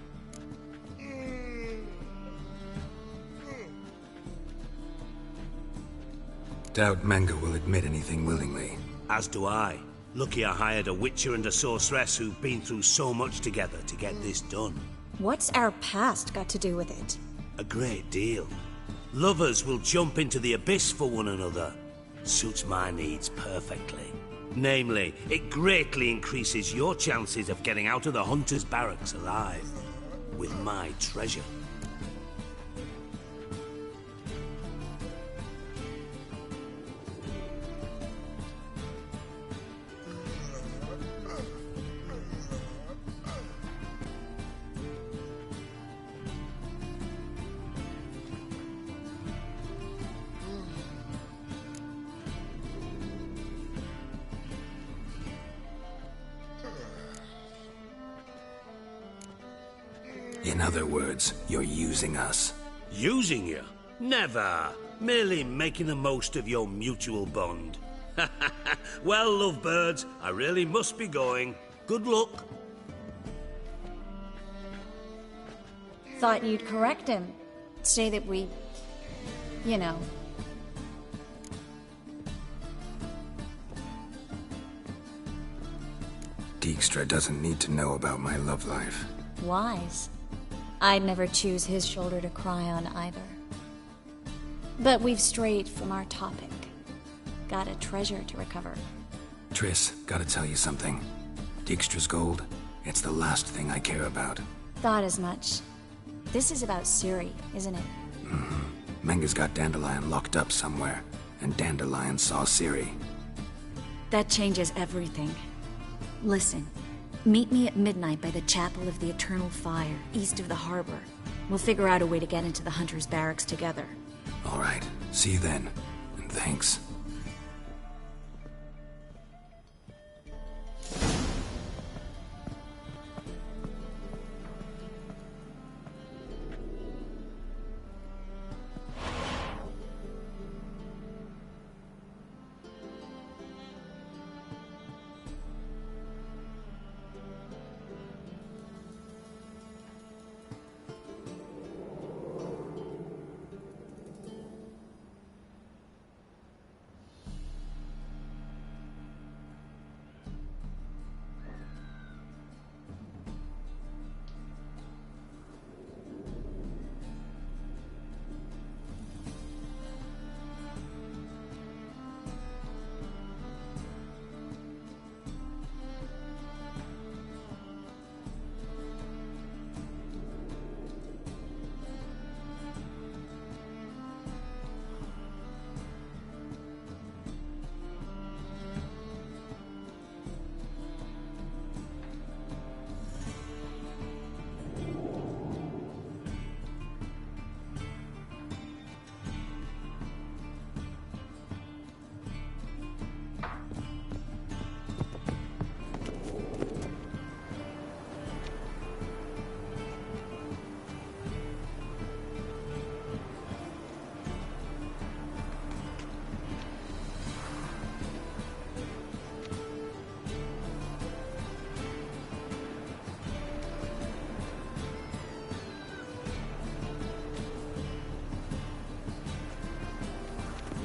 Doubt Manga will admit anything willingly. As do I. Lucky I hired a witcher and a sorceress who've been through so much together to get this done. What's our past got to do with it? A great deal. Lovers will jump into the abyss for one another. Suits my needs perfectly. Namely, it greatly increases your chances of getting out of the hunter's barracks alive. With my treasure. In other words, you're using us. Using you? Never. Merely making the most of your mutual bond. Well, lovebirds, I really must be going. Good luck. Thought you'd correct him. Say that we... you know. Dijkstra doesn't need to know about my love life. Wise. I'd never choose his shoulder to cry on either. But we've strayed from our topic. Got a treasure to recover. Triss, gotta tell you something. Dijkstra's gold, it's the last thing I care about. Thought as much. This is about Ciri, isn't it? Mm-hmm. Manga's got Dandelion locked up somewhere, and Dandelion saw Ciri. That changes everything. Listen. Meet me at midnight by the Chapel of the Eternal Fire, east of the harbor. We'll figure out a way to get into the Hunter's barracks together. All right. See you then. And thanks.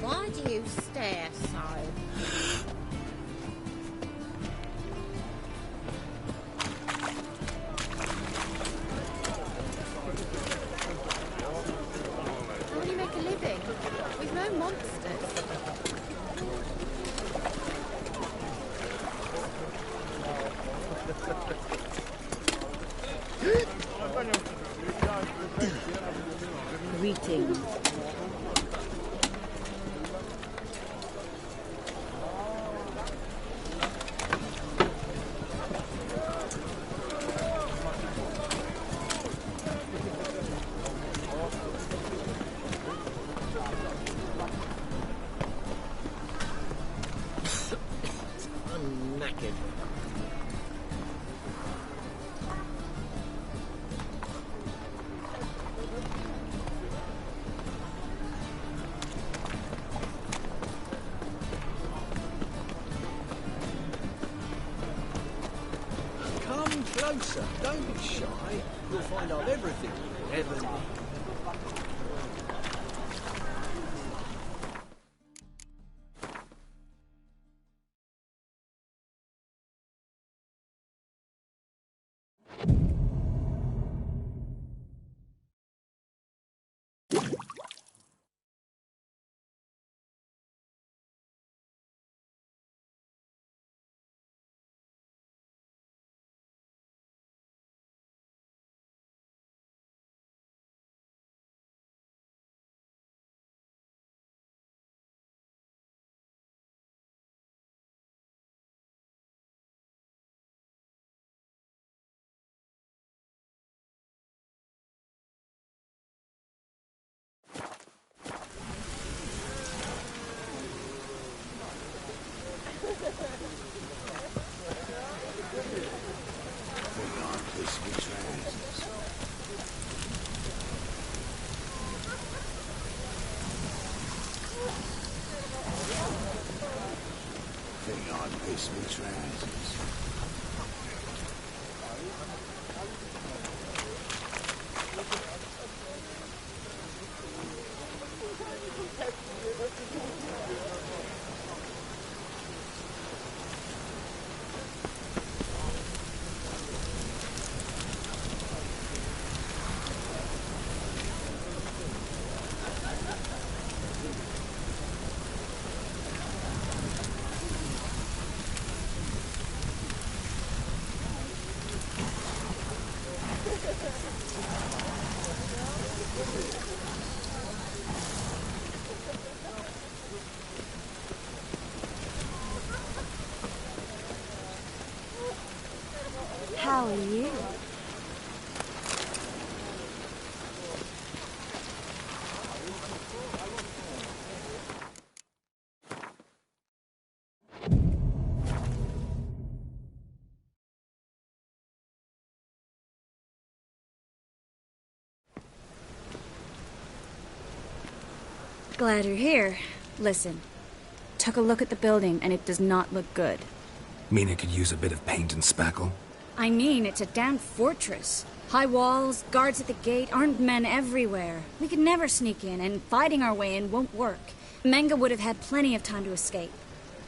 Why do you stare so? How do you make a living? With no monsters. Greetings. Closer, don't be shy. You'll find out everything. Heaven. I piss me trousers? How are you? Glad you're here. Listen, took a look at the building and it does not look good. Mean it could use a bit of paint and spackle? I mean, it's a damn fortress. High walls, guards at the gate, armed men everywhere. We could never sneak in, and fighting our way in won't work. Menga would have had plenty of time to escape.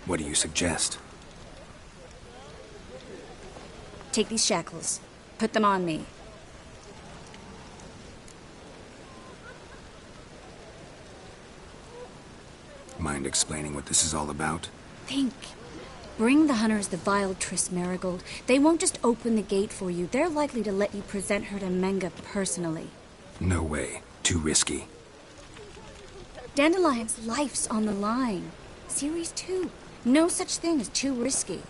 What do you suggest? Take these shackles. Put them on me. Mind explaining what this is all about? Think. Bring the hunters the vile Triss Marigold. They won't just open the gate for you. They're likely to let you present her to Menga personally. No way. Too risky. Dandelion's life's on the line. Series 2. No such thing as too risky.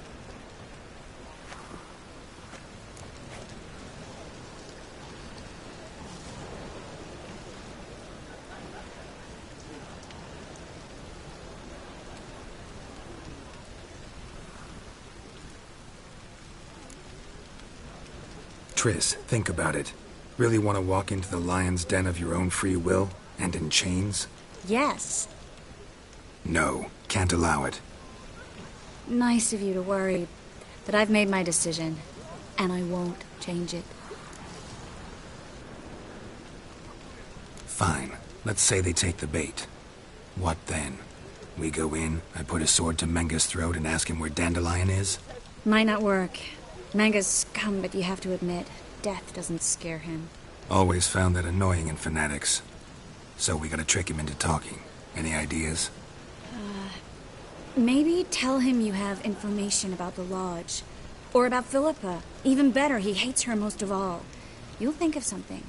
Triss, think about it. Really want to walk into the lion's den of your own free will, and in chains? Yes. No, can't allow it. Nice of you to worry, but I've made my decision, and I won't change it. Fine. Let's say they take the bait. What then? We go in, I put a sword to Menga's throat and ask him where Dandelion is? Might not work. Menga's scum, but you have to admit, death doesn't scare him. Always found that annoying in fanatics. So we gotta trick him into talking. Any ideas? Maybe tell him you have information about the Lodge. Or about Philippa. Even better, he hates her most of all. You'll think of something.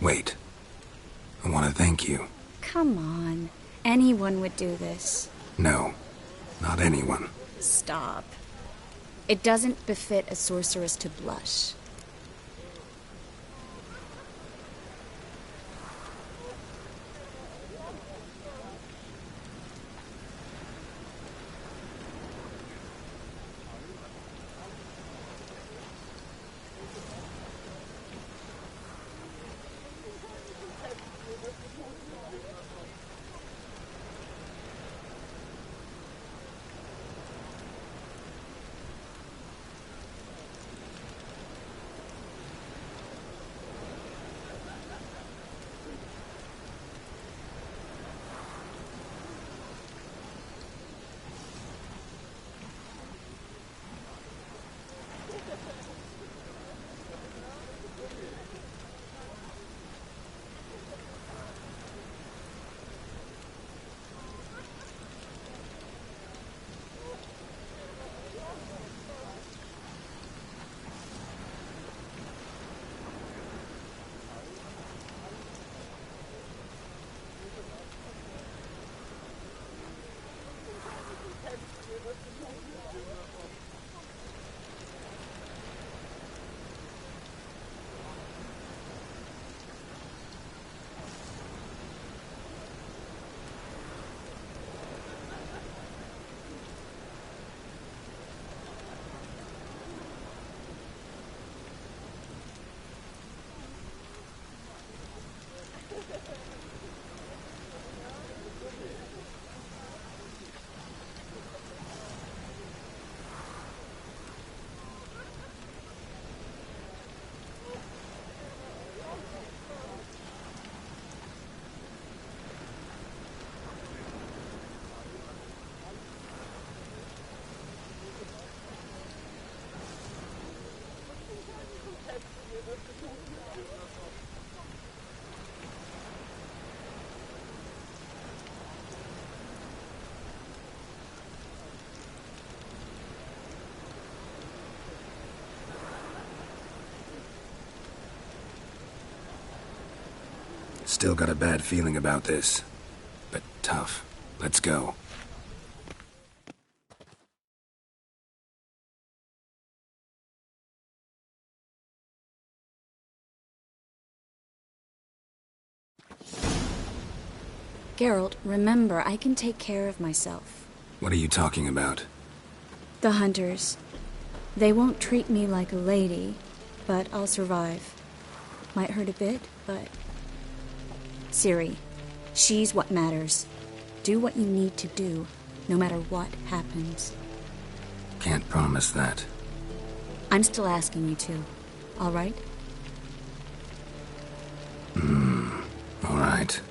Wait. I want to thank you. Come on. Anyone would do this. No, not anyone. Stop. It doesn't befit a sorceress to blush. Still got a bad feeling about this. But tough. Let's go. Geralt, remember, I can take care of myself. What are you talking about? The hunters. They won't treat me like a lady, but I'll survive. Might hurt a bit, but... Ciri, she's what matters. Do what you need to do, no matter what happens. Can't promise that. I'm still asking you to, all right? All right.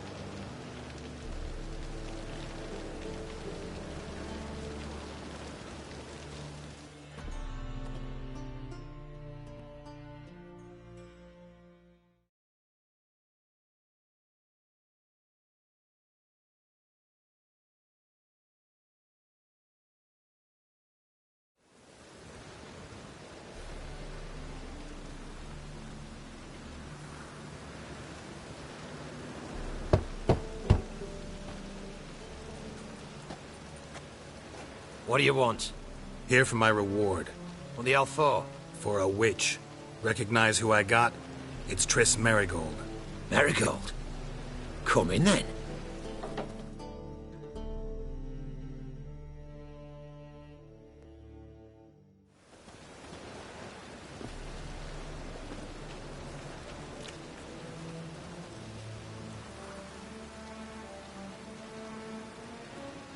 What do you want? Here for my reward. What the hell for? For a witch. Recognize who I got? It's Triss Merigold. Merigold? Come in then.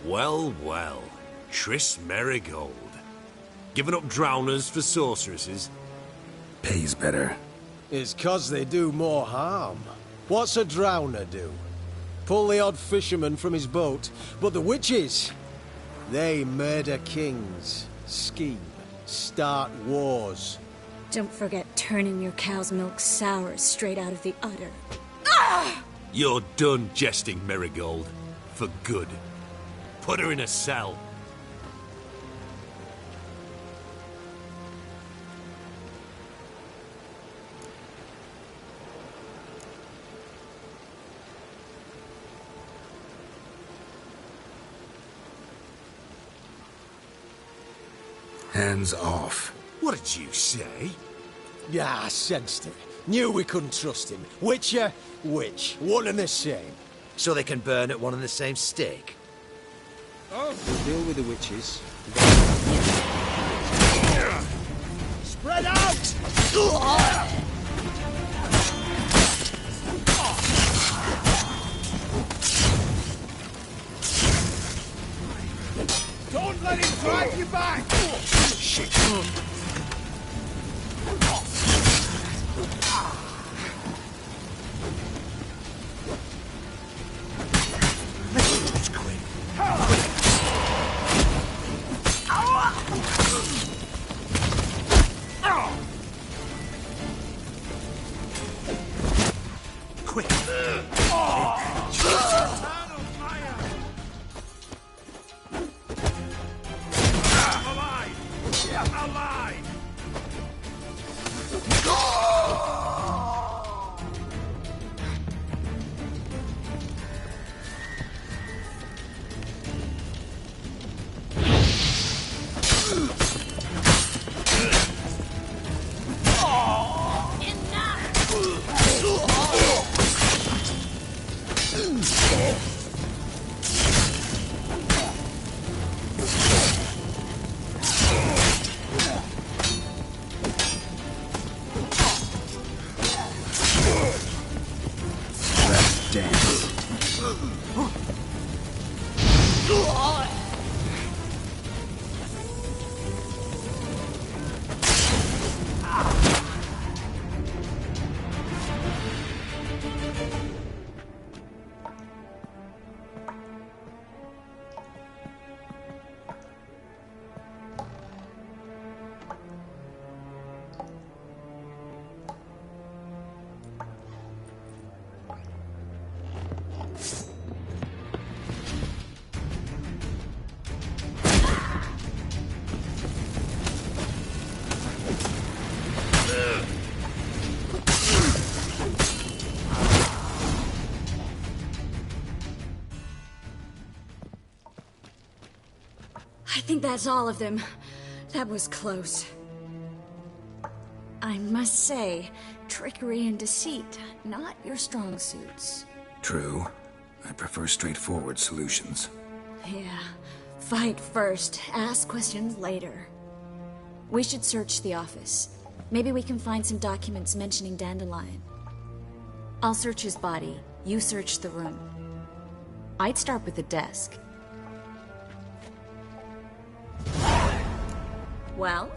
Well, well. Triss Merigold. Giving up drowners for sorceresses? Pays better. It's 'cause they do more harm. What's a drowner do? Pull the odd fisherman from his boat. But the witches, they murder kings, scheme, start wars. Don't forget turning your cow's milk sour straight out of the udder. You're done jesting, Merigold. For good. Put her in a cell. Hands off. What did you say? Yeah, I sensed it. Knew we couldn't trust him. Witcher, witch. One and the same. So they can burn at one and the same stake? Oh. We'll deal with the witches. Spread out! Don't let him drive you back! Shit. Let's quit. Quick. I think that's all of them. That was close. I must say, trickery and deceit, not your strong suits. True. I prefer straightforward solutions. Yeah. Fight first, ask questions later. We should search the office. Maybe we can find some documents mentioning Dandelion. I'll search his body. You search the room. I'd start with the desk. Well?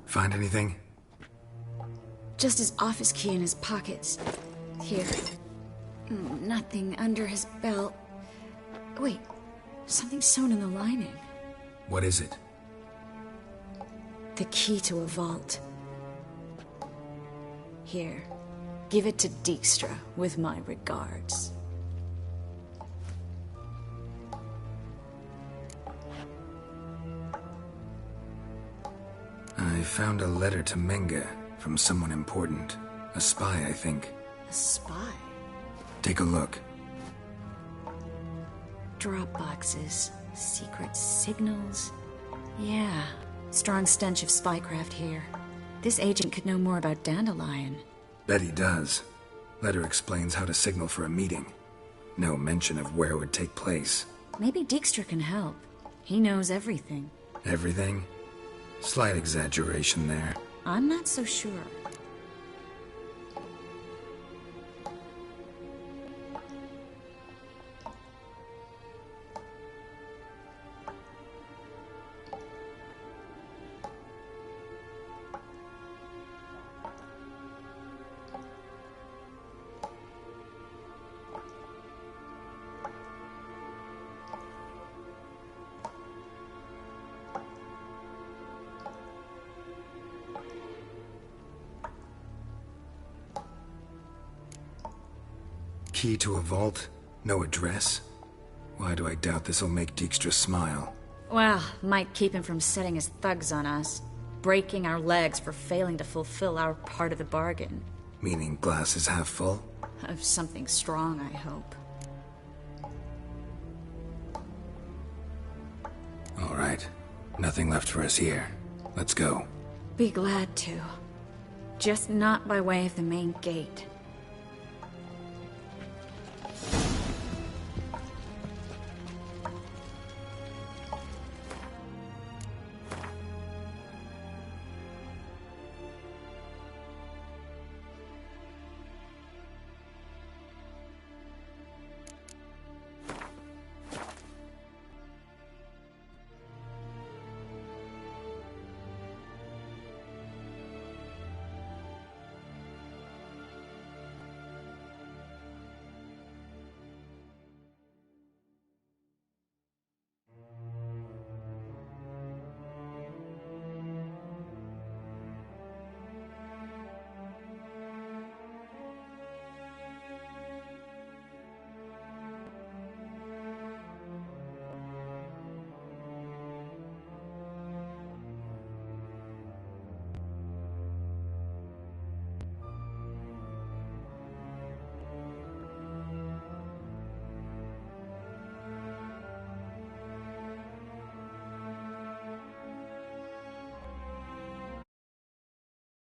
Find anything? Just his office key in his pockets. Here. Nothing under his belt. Wait, something sewn in the lining. What is it? The key to a vault. Here, give it to Dijkstra with my regards. I found a letter to Menga from someone important. A spy, I think. A spy? Take a look. Drop boxes, secret signals. Yeah, strong stench of spycraft here. This agent could know more about Dandelion. Bet he does. Letter explains how to signal for a meeting. No mention of where it would take place. Maybe Dijkstra can help. He knows everything. Everything? Slight exaggeration there. I'm not so sure. Key to a vault? No address? Why do I doubt this'll make Dijkstra smile? Well, might keep him from setting his thugs on us. Breaking our legs for failing to fulfill our part of the bargain. Meaning glass is half full? Of something strong, I hope. All right. Nothing left for us here. Let's go. Be glad to. Just not by way of the main gate.